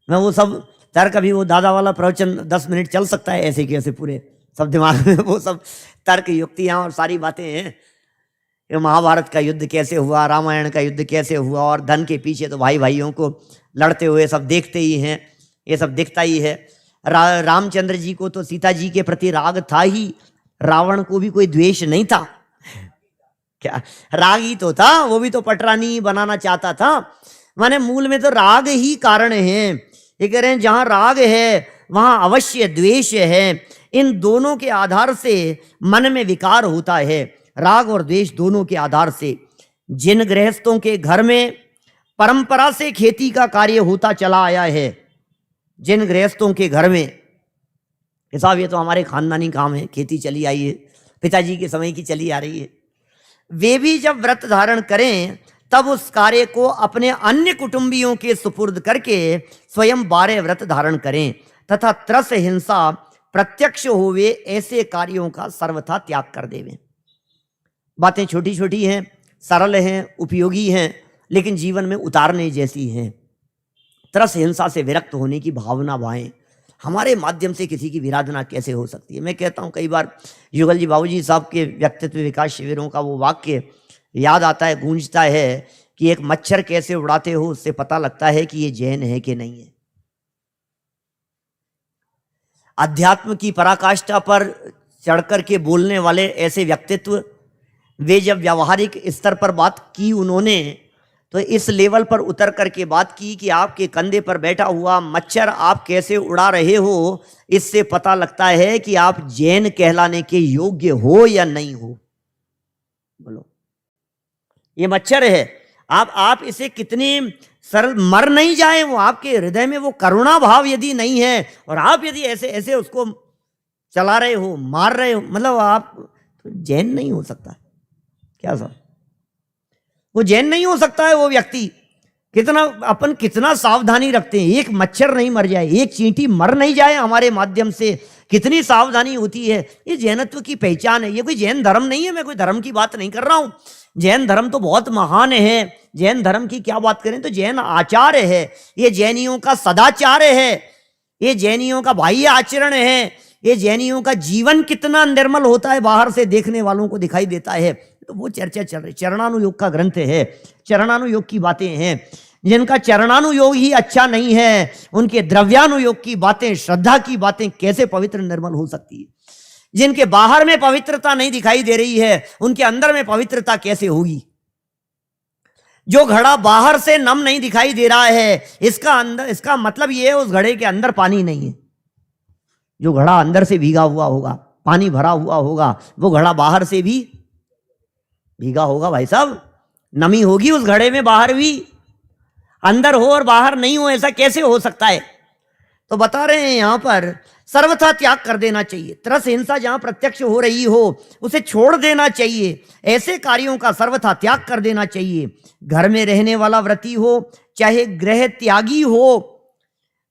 मैं वो सब तर्क, अभी वो दादा वाला प्रवचन 10 मिनट चल सकता है ऐसे कैसे पूरे सब दिमाग में, वो सब तर्क युक्तियां और सारी बातें हैं। महाभारत का युद्ध कैसे हुआ, रामायण का युद्ध कैसे हुआ, और धन के पीछे तो भाई भाइयों को लड़ते हुए सब देखते ही हैं, ये सब दिखता ही है। रामचंद्र जी को तो सीता जी के प्रति राग था ही, रावण को भी कोई द्वेष नहीं था। क्या राग ही तो था, वो भी तो पटरानी बनाना चाहता था। माने मूल में तो राग ही कारण है। ये कह रहे हैं जहां राग है वहां अवश्य द्वेष है। इन दोनों के आधार से मन में विकार होता है, राग और द्वेष दोनों के आधार से। जिन गृहस्थों के घर में परंपरा से खेती का कार्य होता चला आया है, जिन गृहस्थों के घर में साहब ये तो हमारे खानदानी काम है, खेती चली आई है, पिताजी के समय की चली आ रही है, वे भी जब व्रत धारण करें तब उस कार्य को अपने अन्य कुटुंबियों के सुपुर्द करके स्वयं 12 व्रत धारण करें तथा त्रस हिंसा प्रत्यक्ष होवे ऐसे कार्यों का सर्वथा त्याग कर देवें। बातें छोटी छोटी हैं, सरल हैं, उपयोगी हैं, लेकिन जीवन में उतारने जैसी हैं। त्रस हिंसा से विरक्त होने की भावना भाएं। हमारे माध्यम से किसी की विराधना कैसे हो सकती है। मैं कहता हूँ कई बार युगल जी बाबूजी साहब के व्यक्तित्व विकास शिविरों का वो वाक्य याद आता है, गूंजता है कि एक मच्छर कैसे उड़ाते हो उससे पता लगता है कि ये जैन है कि नहीं है। अध्यात्म की पराकाष्ठा पर चढ़कर के बोलने वाले ऐसे व्यक्तित्व, वे जब व्यावहारिक स्तर पर बात की उन्होंने, तो इस लेवल पर उतर करके बात की कि आपके कंधे पर बैठा हुआ मच्छर आप कैसे उड़ा रहे हो, इससे पता लगता है कि आप जैन कहलाने के योग्य हो या नहीं हो। बोलो, ये मच्छर है, आप इसे कितनी सरल मर नहीं जाए, वो आपके हृदय में वो करुणा भाव यदि नहीं है और आप यदि ऐसे ऐसे उसको चला रहे हो, मार रहे हो, मतलब आप तो जैन नहीं हो सकता। क्या सब वो जैन नहीं हो सकता है वो व्यक्ति। कितना सावधानी रखते हैं, एक मच्छर नहीं मर जाए, एक चींटी मर नहीं जाए हमारे माध्यम से, कितनी सावधानी होती है। ये जैनत्व की पहचान है। ये कोई जैन धर्म नहीं है, मैं कोई धर्म की बात नहीं कर रहा हूं। जैन धर्म तो बहुत महान है, जैन धर्म की क्या बात करें तो जैन आचार है, ये जैनियों का सदाचार है, ये जैनियों का बाह्य आचरण है, ये जैनियों का जीवन कितना निर्मल होता है बाहर से देखने वालों को दिखाई देता है। तो वो चर्चा चल रही, चरणानुयोग का ग्रंथ है, चरणानुयोग की बातें हैं। जिनका चरणानुयोग ही अच्छा नहीं है, उनके द्रव्यानुयोग की बातें, श्रद्धा की बातें कैसे पवित्र निर्मल हो सकती है। जिनके बाहर में पवित्रता नहीं दिखाई दे रही है, उनके अंदर में पवित्रता कैसे होगी। जो घड़ा बाहर से नम नहीं दिखाई दे रहा है, इसका मतलब यह है उस घड़े के अंदर पानी नहीं है। जो घड़ा अंदर से भीगा हुआ होगा, पानी भरा हुआ होगा, वो घड़ा बाहर से भी भीगा होगा। भाई साहब, नमी होगी उस घड़े में, बाहर भी। अंदर हो और बाहर नहीं हो, ऐसा कैसे हो सकता है। तो बता रहे हैं यहां पर सर्वथा त्याग कर देना चाहिए। त्रस हिंसा जहां प्रत्यक्ष हो रही हो उसे छोड़ देना चाहिए, ऐसे कार्यों का सर्वथा त्याग कर देना चाहिए। घर में रहने वाला व्रती हो चाहे गृह त्यागी हो,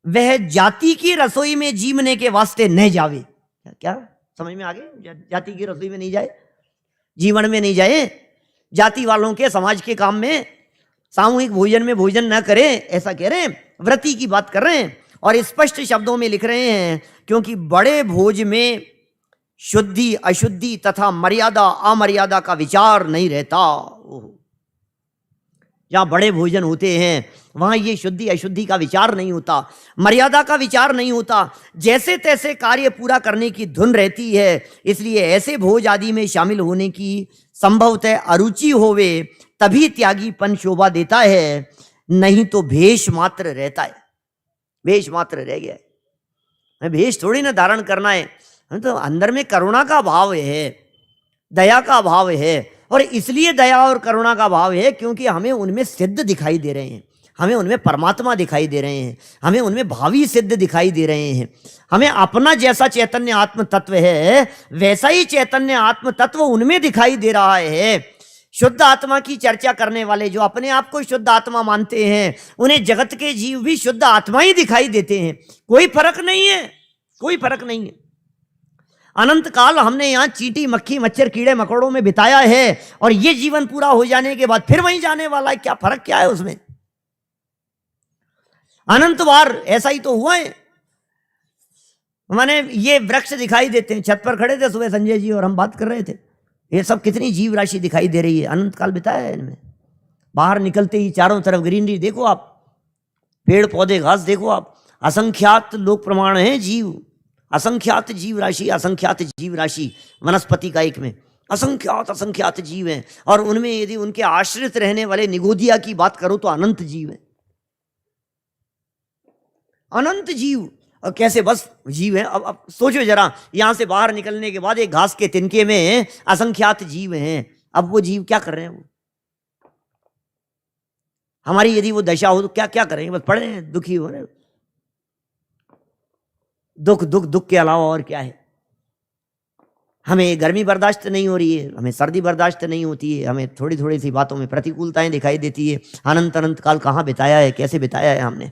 वह जाति की रसोई में जीवने के वास्ते न जावे। क्या समझ में आ गए? जाति की रसोई में नहीं जाए, जीवन में नहीं जाए, जाति वालों के समाज के काम में, सामूहिक भोजन में भोजन न करे, ऐसा कह रहे हैं। व्रती की बात कर रहे हैं और स्पष्ट शब्दों में लिख रहे हैं, क्योंकि बड़े भोज में शुद्धि अशुद्धि तथा मर्यादा अमर्यादा का विचार नहीं रहता। जहां बड़े भोजन होते हैं वहां ये शुद्धि अशुद्धि का विचार नहीं होता, मर्यादा का विचार नहीं होता, जैसे तैसे कार्य पूरा करने की धुन रहती है। इसलिए ऐसे भोज आदि में शामिल होने की संभवतः अरुचि होवे तभी त्यागीपन शोभा देता है, नहीं तो भेष मात्र रहता है। भेष मात्र रह गया है, भेष थोड़ी ना धारण करना है। तो अंदर में करुणा का भाव है, दया का भाव है, और इसलिए दया और करुणा का भाव है क्योंकि हमें उनमें सिद्ध दिखाई दे रहे हैं, हमें उनमें परमात्मा दिखाई दे रहे हैं, हमें उनमें भावी सिद्ध दिखाई दे रहे हैं। हमें अपना जैसा चैतन्य आत्म तत्व है वैसा ही चैतन्य आत्म तत्व उनमें दिखाई दे रहा है। शुद्ध आत्मा की चर्चा करने वाले जो अपने आप को शुद्ध आत्मा मानते हैं, उन्हें जगत के जीव भी शुद्ध आत्मा ही दिखाई देते हैं। कोई फर्क नहीं है, कोई फर्क नहीं है। अनंत काल हमने यहाँ चींटी मक्खी मच्छर कीड़े मकोड़ों में बिताया है और ये जीवन पूरा हो जाने के बाद फिर वहीं जाने वाला है। क्या फर्क क्या है उसमें? अनंत बार ऐसा ही तो हुआ है। माने ये वृक्ष दिखाई देते हैं, छत पर खड़े थे सुबह संजय जी और हम बात कर रहे थे, ये सब कितनी जीव राशि दिखाई दे रही है। अनंत काल बिताया है इनमें। बाहर निकलते ही चारों तरफ ग्रीनरी देखो आप, पेड़ पौधे घास देखो आप, असंख्यात लोक प्रमाण हैं जीव, असंख्यात जीव राशि, असंख्यात जीव राशि वनस्पति का एक में असंख्यात असंख्यात जीव हैं, और उनमें यदि उनके आश्रित रहने वाले निगोदिया की बात करो तो अनंत जीव हैं, अनंत जीव। और कैसे बस जीव हैं। अब सोचो जरा, यहां से बाहर निकलने के बाद एक घास के तिनके में असंख्यात जीव हैं, अब वो जीव क्या कर रहे हैं? वो हमारी यदि वो दशा हो तो क्या क्या करेंगे? बस पड़े हैं, दुखी हो रहे, दुख दुख दुख के अलावा और क्या है? हमें गर्मी बर्दाश्त नहीं हो रही है, हमें सर्दी बर्दाश्त नहीं होती है, हमें थोड़ी थोड़ी सी बातों में प्रतिकूलताएं दिखाई देती है। अनंत अनंत काल कहाँ बिताया है, कैसे बिताया है हमने?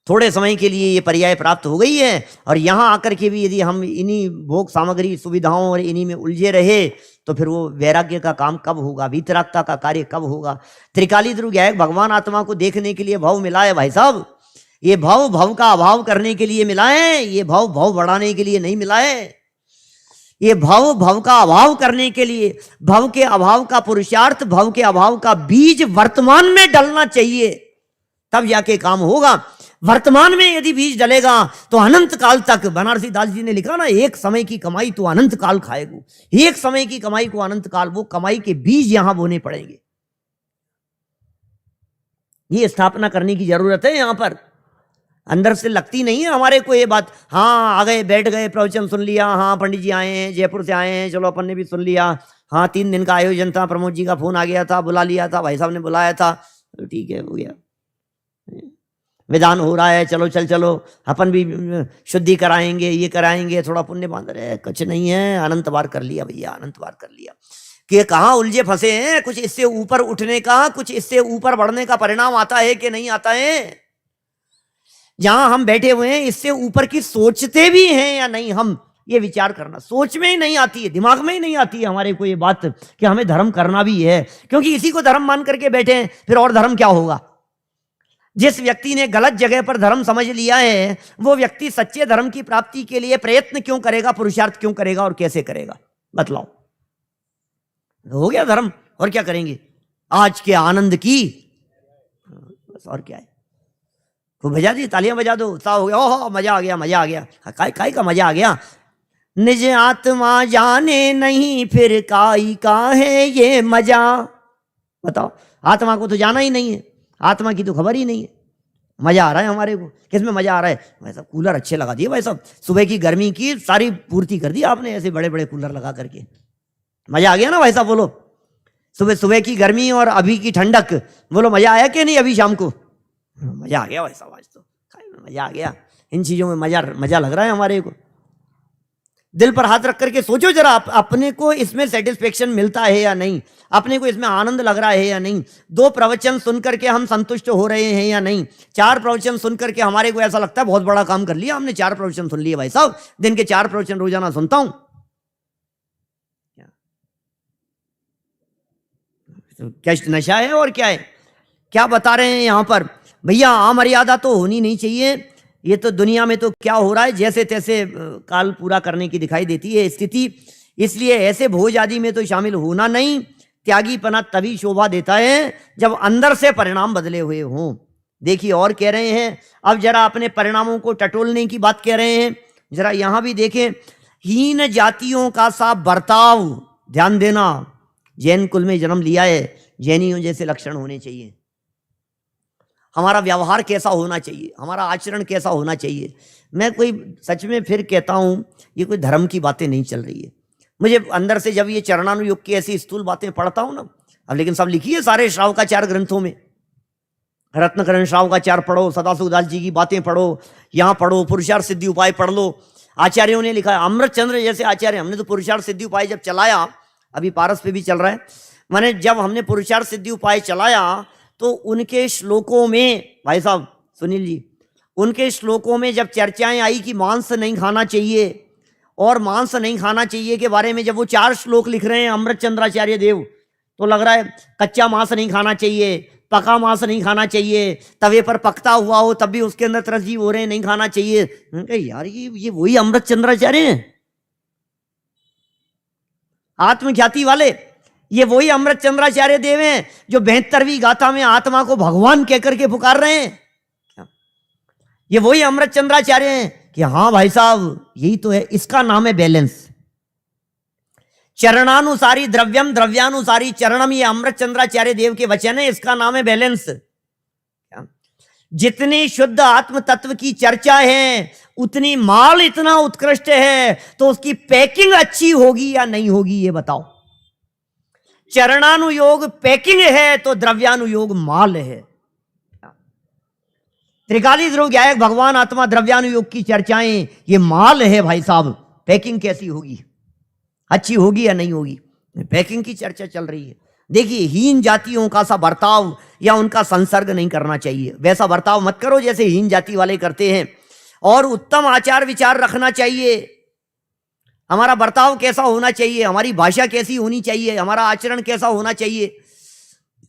थोड़े समय के लिए ये पर्याय प्राप्त हो गई है, और यहाँ आकर के भी यदि हम इन्हीं भोग सामग्री सुविधाओं और इन्हीं में उलझे रहे तो फिर वो वैराग्य का काम कब होगा, वीतरागता का कार्य कब होगा? त्रिकाली ध्रुव भगवान आत्मा को देखने के लिए भाव मिला है भाई साहब, ये भाव भव का अभाव करने के लिए मिला है, ये भाव भाव बढ़ाने के लिए नहीं मिला है। ये भाव भव का अभाव करने के लिए, भव के अभाव का पुरुषार्थ, भव के अभाव का बीज वर्तमान में डलना चाहिए, तब जाके काम होगा। वर्तमान में यदि बीज डलेगा तो अनंत काल तक, बनारसी दास जी ने लिखा ना, एक समय की कमाई तो अनंत काल खाएगो, एक समय की कमाई को अनंत काल, वो कमाई के बीज यहां बोने पड़ेंगे। ये स्थापना करने की जरूरत है। यहां पर अंदर से लगती नहीं है हमारे को ये बात, हाँ आ गए, बैठ गए, प्रवचन सुन लिया, हाँ पंडित जी आए हैं, जयपुर से आए हैं, चलो अपन ने भी सुन लिया, हाँ 3 दिन का आयोजन था, प्रमोद जी का फोन आ गया था, बुला लिया था, भाई साहब ने बुलाया था, तो ठीक है, हो गया, विधान हो रहा है, चलो चलो अपन भी शुद्धि कराएंगे, ये कराएंगे, थोड़ा पुण्य बांध रहे, कुछ नहीं है, अनंत बार कर लिया भैया, अनंत बार कर लिया। कि कहाँ उलझे फंसे हैं, कुछ इससे ऊपर उठने का, कुछ इससे ऊपर बढ़ने का परिणाम आता है कि नहीं आता है? जहां हम बैठे हुए हैं इससे ऊपर की सोचते भी हैं या नहीं, हम ये विचार करना सोच में ही नहीं आती है, दिमाग में ही नहीं आती है हमारे को ये बात कि हमें धर्म करना भी है, क्योंकि इसी को धर्म मान करके बैठे हैं, फिर और धर्म क्या होगा? जिस व्यक्ति ने गलत जगह पर धर्म समझ लिया है, वो व्यक्ति सच्चे धर्म की प्राप्ति के लिए प्रयत्न क्यों करेगा, पुरुषार्थ क्यों करेगा और कैसे करेगा? बतलाओ। हो गया धर्म, और क्या करेंगे? आज के आनंद की, बस और क्या है? वो बजा दी, तालियां बजा दो, उत्साह हो गया, ओहो मजा आ गया, मजा आ गया। काय का मजा आ गया? निज आत्मा जाने नहीं, फिर काय का है ये मजा? बताओ, आत्मा को तो जाना ही नहीं है, आत्मा की तो खबर ही नहीं है। मजा आ रहा है हमारे को, किसमें मजा आ रहा है? भाई साहब कूलर अच्छे लगा दिए, भाई साहब सुबह की गर्मी की सारी पूर्ति कर दी आपने, ऐसे बड़े बड़े कूलर लगा करके। मजा आ गया ना भाई साहब? बोलो, सुबह सुबह की गर्मी और अभी की ठंडक, बोलो मजा आया कि नहीं? अभी शाम को मजा आ गया भाई साहब, आज तो मजा आ गया, इन चीजों में मजा लग रहा है हमारे को। दिल पर हाथ रख करके सोचो जरा, अपने को इसमें सेटिस्फेक्शन मिलता है या नहीं, अपने को इसमें आनंद लग रहा है या नहीं? 2 प्रवचन सुन करके हम संतुष्ट हो रहे हैं या नहीं? 4 प्रवचन सुन करके हमारे को ऐसा लगता है बहुत बड़ा काम कर लिया हमने, 4 प्रवचन सुन लिए भाई साहब, दिन के 4 प्रवचन रोजाना सुनता हूं। क्या नशा है और क्या है? क्या बता रहे हैं यहां पर? भैया अमर्यादा तो होनी नहीं चाहिए। ये तो दुनिया में तो क्या हो रहा है, जैसे तैसे काल पूरा करने की दिखाई देती है स्थिति, इसलिए ऐसे भोज आदि में तो शामिल होना नहीं। त्यागीपना तभी शोभा देता है जब अंदर से परिणाम बदले हुए हों। देखिए और कह रहे हैं, अब जरा अपने परिणामों को टटोलने की बात कह रहे हैं, जरा यहां भी देखें। हीन जातियों का सा बर्ताव, ध्यान देना, जैन कुल में जन्म लिया है, जैनियों जैसे लक्षण होने चाहिए, हमारा व्यवहार कैसा होना चाहिए, हमारा आचरण कैसा होना चाहिए। मैं कोई सच में फिर कहता हूं, ये कोई धर्म की बातें नहीं चल रही है। मुझे अंदर से जब ये चरणानुयोग की ऐसी स्थूल बातें पढ़ता हूं ना, अब लेकिन सब लिखी है सारे श्रावकाचार्य ग्रंथों में, रत्नकरण श्रावकाचार्य पढ़ो, सदाशिवदास जी की बातें पढ़ो, यहाँ पढ़ो, पुरुषार्थ सिद्धि उपाय पढ़ लो, आचार्यों ने लिखा है। अमृत चंद्र जैसे आचार्य, हमने तो पुरुषार्थ सिद्धि उपाय जब चलाया, अभी पारस पे भी चल रहा है, मैंने जब हमने पुरुषार्थ सिद्धि उपाय चलाया तो उनके श्लोकों में, भाई साहब सुनील जी, उनके श्लोकों में जब चर्चाएं आई कि मांस नहीं खाना चाहिए, और मांस नहीं खाना चाहिए के बारे में जब वो 4 श्लोक लिख रहे हैं अमृत चंद्राचार्य देव, तो लग रहा है कच्चा मांस नहीं खाना चाहिए, पका मांस नहीं खाना चाहिए, तवे पर पकता हुआ हो तब भी उसके अंदर तरजीह हो रहे हैं, नहीं खाना चाहिए। यार ये वही अमृत चंद्राचार्य हैं, आत्मख्याति वाले। ये वही अमृत चंद्राचार्य देव हैं जो 72वीं गाथा में आत्मा को भगवान कहकर के पुकार रहे हैं। ये वही अमृत चंद्राचार्य हैं कि हाँ भाई साहब यही तो है, इसका नाम है बैलेंस। चरणानुसारी द्रव्यम द्रव्यानुसारी चरणम, ये अमृत चंद्राचार्य देव के वचन है, इसका नाम है बैलेंस। जितनी शुद्ध आत्म तत्व की चर्चा है उतनी माल इतना उत्कृष्ट है, तो उसकी पैकिंग अच्छी होगी या नहीं होगी ये बताओ। चरणानुयोग पैकिंग है तो द्रव्यानुयोग माल है। त्रिकाली ध्रुव ज्ञायक भगवान आत्मा द्रव्यानुयोग की चर्चाएं ये माल है भाई साहब, पैकिंग कैसी होगी, अच्छी होगी या नहीं होगी, पैकिंग की चर्चा चल रही है। देखिए हीन जातियों का सा बर्ताव या उनका संसर्ग नहीं करना चाहिए, वैसा बर्ताव मत करो जैसे हीन जाति वाले करते हैं, और उत्तम आचार विचार रखना चाहिए। हमारा बर्ताव कैसा होना चाहिए, हमारी भाषा कैसी होनी चाहिए, हमारा आचरण कैसा होना चाहिए,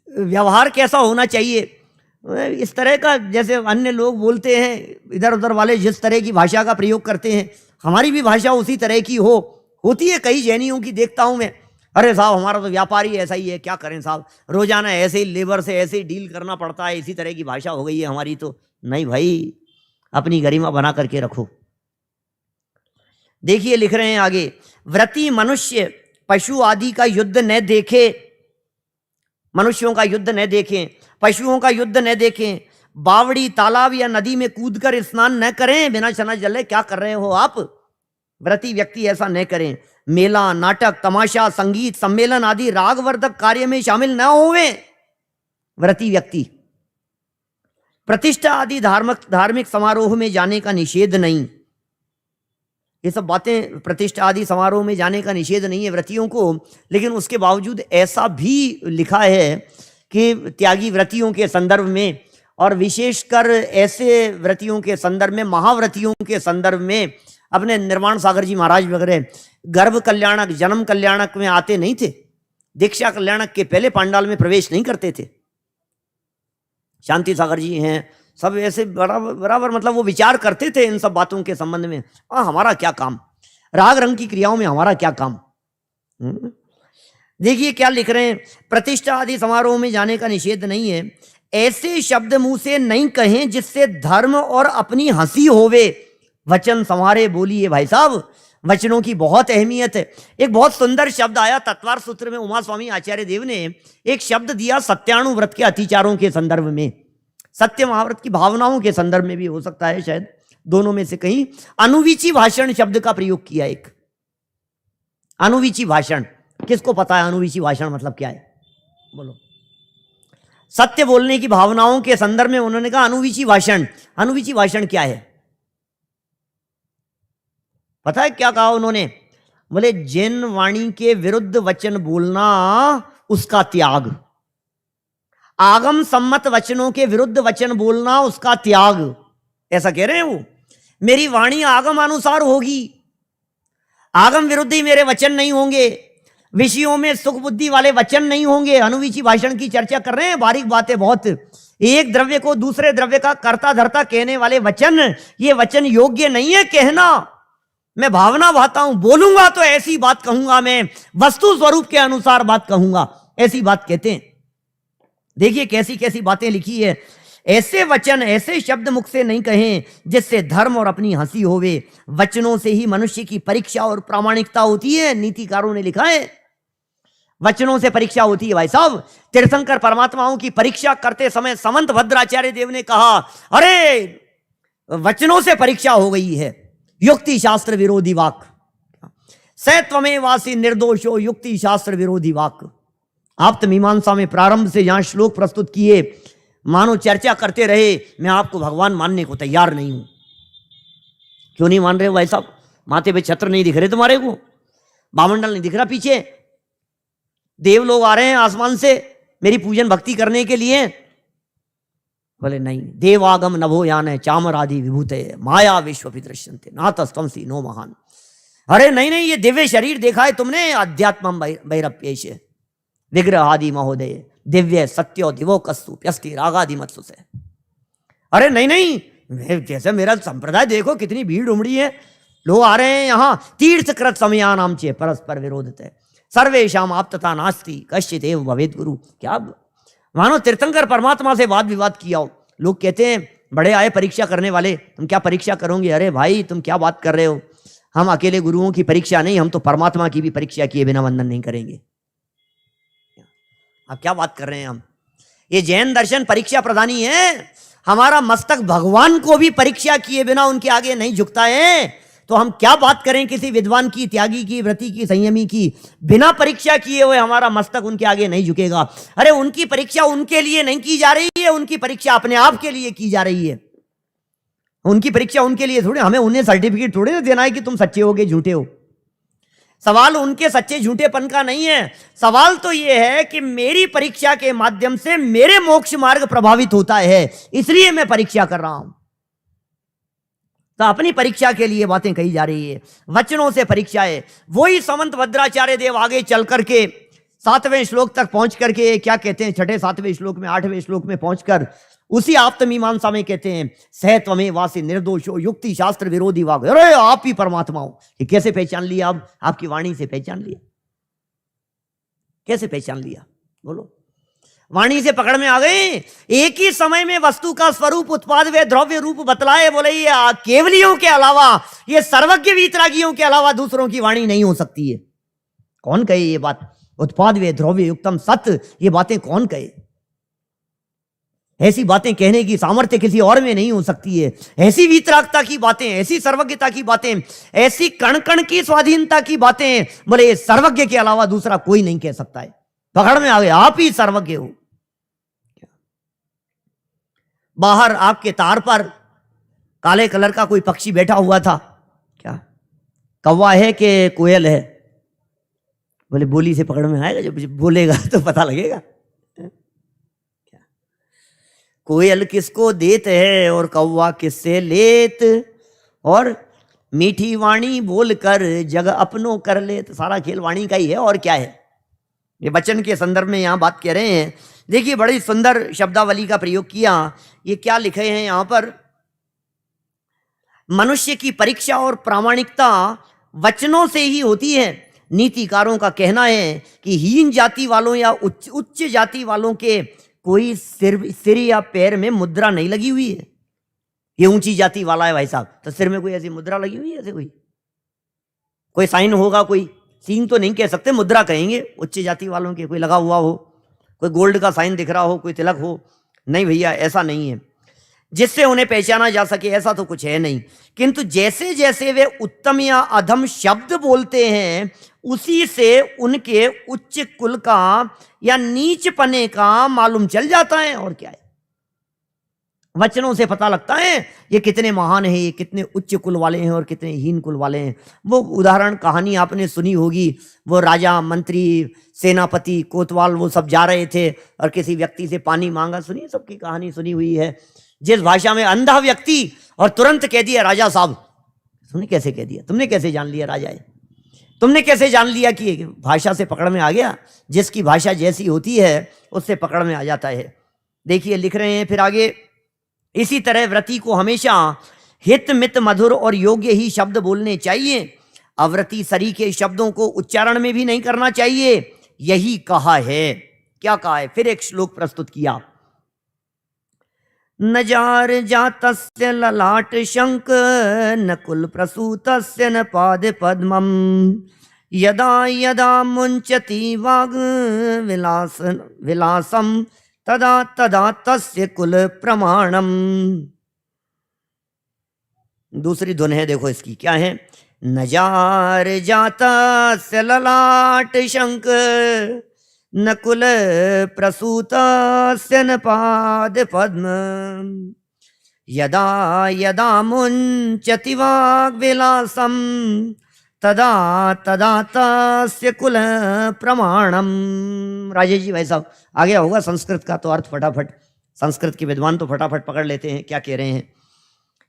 व्यवहार कैसा होना चाहिए, इस तरह का जैसे अन्य लोग बोलते हैं इधर उधर वाले जिस तरह की भाषा का प्रयोग करते हैं, हमारी भी भाषा उसी तरह की होती है। कई जैनियों की देखता हूं मैं, अरे साहब हमारा तो व्यापारी ऐसा ही है, क्या करें साहब, रोजाना ऐसे ही लेबर से ऐसे ही डील करना पड़ता है, इसी तरह की भाषा हो गई है हमारी। तो नहीं भाई, अपनी गरिमा बना करके रखो। देखिए लिख रहे हैं आगे, व्रती मनुष्य पशु आदि का युद्ध न देखे, मनुष्यों का युद्ध न देखें, पशुओं का युद्ध न देखें, बावड़ी तालाब या नदी में कूदकर स्नान न करें बिना छना जले। क्या कर रहे हो आप, व्रती व्यक्ति ऐसा न करें। मेला नाटक तमाशा संगीत सम्मेलन आदि रागवर्धक कार्य में शामिल न होवे व्रती व्यक्ति। प्रतिष्ठा आदि धार्मिक समारोह में जाने का निषेध नहीं, ये सब बातें, प्रतिष्ठा आदि समारोह में जाने का निषेध नहीं है व्रतियों को, लेकिन उसके बावजूद ऐसा भी लिखा है कि त्यागी व्रतियों के संदर्भ में, और विशेषकर ऐसे व्रतियों के संदर्भ में, महाव्रतियों के संदर्भ में, अपने निर्वाण सागर जी महाराज वगैरह गर्भ कल्याणक जन्म कल्याणक में आते नहीं थे, दीक्षा कल्याणक के पहले पांडाल में प्रवेश नहीं करते थे। शांति सागर जी हैं, सब ऐसे बराबर मतलब वो विचार करते थे इन सब बातों के संबंध में। हमारा क्या काम, राग रंग की क्रियाओं में हमारा क्या काम। देखिए क्या लिख रहे हैं, प्रतिष्ठा आदि समारोह में जाने का निषेध नहीं है। ऐसे शब्द मुंह से नहीं कहें जिससे धर्म और अपनी हंसी होवे, वचन संवारे बोलिए। भाई साहब वचनों की बहुत अहमियत है। एक बहुत सुंदर शब्द आया तत्वार सूत्र में, उमा स्वामी आचार्य देव ने एक शब्द दिया सत्यानुव्रत के अतिचारों के संदर्भ में, सत्य महाव्रत की भावनाओं के संदर्भ में भी हो सकता है, शायद दोनों में से कहीं। अनुवीची भाषण शब्द का प्रयोग किया। एक अनुवीची भाषण, किसको पता है अनुवीची भाषण मतलब क्या है, बोलो। सत्य बोलने की भावनाओं के संदर्भ में उन्होंने कहा अनुवीची भाषण। अनुवीची भाषण क्या है पता है क्या कहा उन्होंने, बोले जिन वाणी के विरुद्ध वचन बोलना उसका त्याग, आगम सम्मत वचनों के विरुद्ध वचन बोलना उसका त्याग। ऐसा कह रहे हैं वो, मेरी वाणी आगम अनुसार होगी, आगम विरुद्ध ही मेरे वचन नहीं होंगे, विषयों में सुख बुद्धि वाले वचन नहीं होंगे। अनुवीची भाषण की चर्चा कर रहे हैं, बारीक बातें बहुत। एक द्रव्य को दूसरे द्रव्य का कर्ता धर्ता कहने वाले वचन, ये वचन योग्य नहीं है कहना। मैं भावना भाता हूं, बोलूंगा तो ऐसी बात कहूंगा, मैं वस्तु स्वरूप के अनुसार बात कहूंगा, ऐसी बात कहते हैं। देखिए कैसी कैसी बातें लिखी है। ऐसे वचन ऐसे शब्द मुख से नहीं कहें जिससे धर्म और अपनी हंसी होवे। वचनों से ही मनुष्य की परीक्षा और प्रामाणिकता होती है, नीतिकारों ने लिखा है। वचनों से परीक्षा होती है भाई साहब। तीर्थंकर परमात्माओं की परीक्षा करते समय समंत भद्राचार्य देव ने कहा, अरे वचनों से परीक्षा हो गई है, युक्ति शास्त्र विरोधी वाक, सैत्वमेवासी निर्दोषो युक्ति शास्त्र विरोधी वाक। आप तो मीमांसा में प्रारंभ से यहां श्लोक प्रस्तुत किए, मानो चर्चा करते रहे, मैं आपको भगवान मानने को तैयार नहीं हूं। क्यों नहीं मान रहे हो भाई साहब? माथे पे छत्र नहीं दिख रहे तुम्हारे को, बामंडल नहीं दिख रहा, पीछे देव लोग आ रहे हैं आसमान से मेरी पूजन भक्ति करने के लिए। बोले नहीं, देवागम नभो यान है चामर आदि विभूते माया विश्व दृश्यन्ते नातस्तमसी नो महान। अरे नहीं नहीं, ये दिव्य शरीर देखा है तुमने, अध्यात्मम भैरप्येश विग्रह आदि महोदय दिव्य सत्यो दिवो कस्तु प्यस्ति रागादि मत्सु से। अरे नहीं नहीं, जैसे मेरा संप्रदाय देखो कितनी भीड़ उमड़ी है, लोग आ रहे हैं यहाँ। तीर्थ कृत समयानाम चे परस्पर विरोधते, सर्वेशाम आपतता नास्ति कश्चित एव भवेत् गुरु। क्या मानो तीर्थंकर परमात्मा से वाद विवाद किया हो। लोग कहते हैं बड़े आए परीक्षा करने वाले, तुम क्या परीक्षा करोगे? अरे भाई तुम क्या बात कर रहे हो, हम अकेले गुरुओं की परीक्षा नहीं, हम तो परमात्मा की भी परीक्षा किए बिना वंदन नहीं करेंगे। आप क्या बात कर रहे हैं? हम ये जैन दर्शन परीक्षा प्रधानी है। हमारा मस्तक भगवान को भी परीक्षा किए बिना उनके आगे नहीं झुकता है, तो हम क्या बात करें किसी विद्वान की, त्यागी की, व्रती की, संयमी की? बिना परीक्षा किए हुए हमारा मस्तक उनके आगे नहीं झुकेगा। अरे उनकी परीक्षा उनके लिए नहीं की जा रही है, उनकी परीक्षा अपने आप के लिए की जा रही है। उनकी परीक्षा उनके लिए थोड़े, हमें उन्हें सर्टिफिकेट थोड़े ना देना है कि तुम सच्चे होगे झूठे हो। सवाल उनके सच्चे झूठेपन का नहीं है, सवाल तो यह है कि मेरी परीक्षा के माध्यम से मेरे मोक्ष मार्ग प्रभावित होता है, इसलिए मैं परीक्षा कर रहा हूं। तो अपनी परीक्षा के लिए बातें कही जा रही है, वचनों से परीक्षा है। वही समंत भद्राचार्य देव आगे चल करके 7वें श्लोक तक पहुंच करके क्या कहते हैं, 6ठे 7वें श्लोक में, 8वें श्लोक में पहुंचकर उसी आप्तमीमांसा में कहते हैं सह त्वमेव वासी निर्दोषो युक्ति शास्त्र विरोधी वाग। अरे आप ही परमात्मा हो। ये कैसे पहचान लिया? अब आपकी वाणी से पहचान लिया। कैसे पहचान लिया बोलो? वाणी से पकड़ में आ गए। एक ही समय में वस्तु का स्वरूप, उत्पाद व द्रव्य रूप बतलाए। बोले ये केवलियों के अलावा, ये सर्वज्ञ वीतरागियों के अलावा दूसरों की वाणी नहीं हो सकती है। कौन कहे ये बात? उत्पाद व द्रव्य युक्तम सत्य, ये बातें कौन कहे? ऐसी बातें कहने की सामर्थ्य किसी और में नहीं हो सकती है। ऐसी वीतरागता की बातें, ऐसी सर्वज्ञता की बातें, ऐसी कण कण की स्वाधीनता की बातें, बोले सर्वज्ञ के अलावा दूसरा कोई नहीं कह सकता है। पकड़ में आ गए, आप ही सर्वज्ञ हो। बाहर आपके तार पर काले कलर का कोई पक्षी बैठा हुआ था। क्या कौवा है कि कोयल है? बोले बोली से पकड़ में आएगा, जब बोलेगा तो पता लगेगा। कोयल किसको देत है और कौवा किससे लेत, और मीठी वाणी बोलकर जग अपनों कर लेत। सारा खेल वाणी का ही है, और क्या है? ये वचन के संदर्भ में यहां बात कह रहे हैं। देखिए बड़ी सुंदर शब्दावली का प्रयोग किया। ये क्या लिखे हैं यहां पर? मनुष्य की परीक्षा और प्रामाणिकता वचनों से ही होती है। नीतिकारों का कहना है कि हीन जाति वालों या उच्च जाति वालों के कोई सिर या पैर में मुद्रा नहीं लगी हुई है। ये ऊंची जाति वाला है भाई साहब, तो सिर में कोई ऐसी मुद्रा लगी हुई है? ऐसे कोई साइन होगा? कोई सीन तो नहीं कह सकते, मुद्रा कहेंगे। उच्च जाति वालों के कोई लगा हुआ हो, कोई गोल्ड का साइन दिख रहा हो, कोई तिलक हो? नहीं भैया, ऐसा नहीं है जिससे उन्हें पहचाना जा सके, ऐसा तो कुछ है नहीं। किंतु जैसे जैसे वे उत्तम या अधम शब्द बोलते हैं, उसी से उनके उच्च कुल का या नीच पने का मालूम चल जाता है। और क्या है? वचनों से पता लगता है ये कितने महान हैं, ये कितने उच्च कुल वाले हैं और कितने हीन कुल वाले हैं। वो उदाहरण कहानी आपने सुनी होगी, वो राजा, मंत्री, सेनापति, कोतवाल, वो सब जा रहे थे और किसी व्यक्ति से पानी मांगा। सुनिए, सबकी कहानी सुनी हुई है। जिस भाषा में अंधा व्यक्ति और तुरंत कह दिया राजा साहब। तुमने कैसे कह दिया? तुमने कैसे जान लिया राजा है? तुमने कैसे जान लिया? कि भाषा से पकड़ में आ गया। जिसकी भाषा जैसी होती है उससे पकड़ में आ जाता है। देखिए लिख रहे हैं फिर आगे, इसी तरह व्रती को हमेशा हित मित मधुर और योग्य ही शब्द बोलने चाहिए। अव्रती सरी के शब्दों को उच्चारण में भी नहीं करना चाहिए। यही कहा है। क्या कहा है? फिर एक श्लोक प्रस्तुत किया। न जार जातस्य ललाट शंक न कुल प्रसूतस्य न पाद पद्मम यदा यदा मुंचति वाग विलासम तदा तदा तस्य कुल प्रमाणम। दूसरी धुन है, देखो इसकी क्या है। न जार जातस्य ललाट शंक न कुल प्रसूतस्य न पाद पद्म यदा यदा मुंचति वाग विलासम तदा तदा तस्य कुल प्रमाणम। राजेश जी भाई साहब, आ गया होगा संस्कृत का तो अर्थ फटाफट। संस्कृत के विद्वान तो फटाफट पकड़ लेते हैं क्या कह रहे हैं।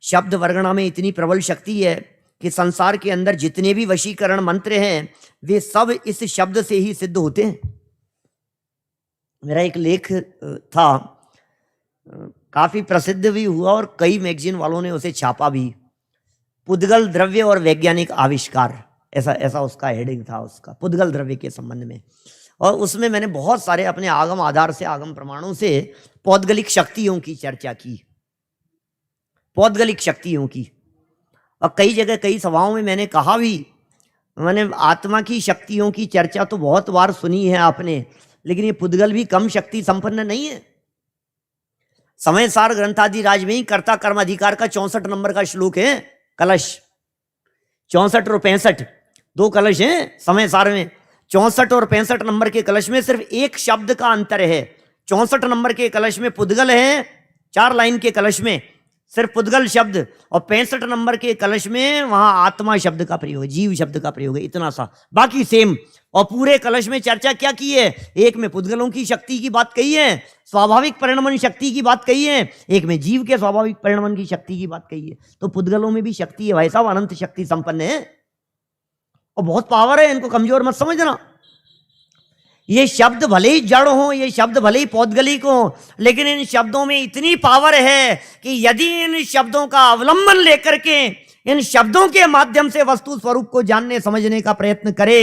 शब्द वर्गणा में इतनी प्रबल शक्ति है कि संसार के अंदर जितने भी वशीकरण मंत्र हैं वे सब इस शब्द से ही सिद्ध होते हैं। मेरा एक लेख था, काफी प्रसिद्ध भी हुआ और कई मैगजीन वालों ने उसे छापा भी। पुद्गल द्रव्य और वैज्ञानिक आविष्कार। ऐसा ऐसा उसका हेडिंग था उसका, पुद्गल द्रव्य के संबंध में। और उसमें मैंने बहुत सारे अपने आगम आधार से, आगम प्रमाणों से पौद्गलिक शक्तियों की चर्चा की, पौद्गलिक शक्तियों की। और कई जगह कई सभाओं में मैंने कहा भी, मैंने आत्मा की शक्तियों की चर्चा तो बहुत बार सुनी है आपने, लेकिन ये पुद्गल भी कम शक्ति संपन्न नहीं है। समय सार ग्रंथादि राज में ही कर्ता कर्म अधिकार का 64 नंबर का श्लोक है, कलश 64 और 65 दो कलश हैं समय सार में। 64 और 65 नंबर के कलश में सिर्फ एक शब्द का अंतर है। 64 नंबर के कलश में पुद्गल है, 4 लाइन के कलश में सिर्फ पुद्गल शब्द, और 65 नंबर के कलश में वहां आत्मा शब्द का प्रयोग है, जीव शब्द का प्रयोग है, इतना सा, बाकी सेम। और पूरे कलश में चर्चा क्या की है, एक में पुद्गलों की शक्ति की बात कही है, स्वाभाविक परिणमन शक्ति की बात कही है, एक में जीव के स्वाभाविक परिणमन की शक्ति की बात कही है। तो पुद्गलों में भी शक्ति है भाई साहब, अनंत शक्ति संपन्न है और बहुत पावर है, इनको कमजोर मत समझना। ये शब्द भले ही जड़ हो, ये शब्द भले ही पौद्गलिक हो, लेकिन इन शब्दों में इतनी पावर है कि यदि इन शब्दों का अवलंबन लेकर के, इन शब्दों के माध्यम से वस्तु स्वरूप को जानने समझने का प्रयत्न करे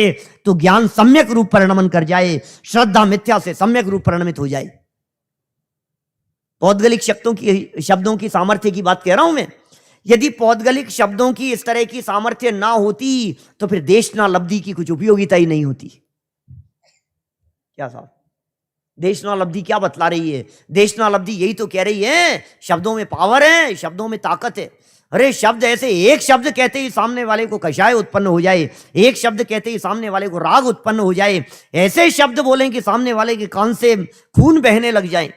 तो ज्ञान सम्यक रूप परिणमन कर जाए, श्रद्धा मिथ्या से सम्यक रूप परिणमित हो जाए। पौद्गलिक शब्दों की सामर्थ्य की बात कह रहा हूं मैं। यदि पौद्गलिक शब्दों की इस तरह की सामर्थ्य ना होती तो फिर देशनालब्धि की कुछ उपयोगिता ही नहीं होती। क्या साहब, देशनालब्धि क्या बतला रही है? देशनालब्धि यही तो कह रही है शब्दों में पावर है, शब्दों में ताकत है। अरे शब्द ऐसे, एक शब्द कहते ही सामने वाले को कषाय उत्पन्न हो जाए, एक शब्द कहते ही सामने वाले को राग उत्पन्न हो जाए, ऐसे शब्द बोलें कि सामने वाले के कान से खून बहने लग जाए,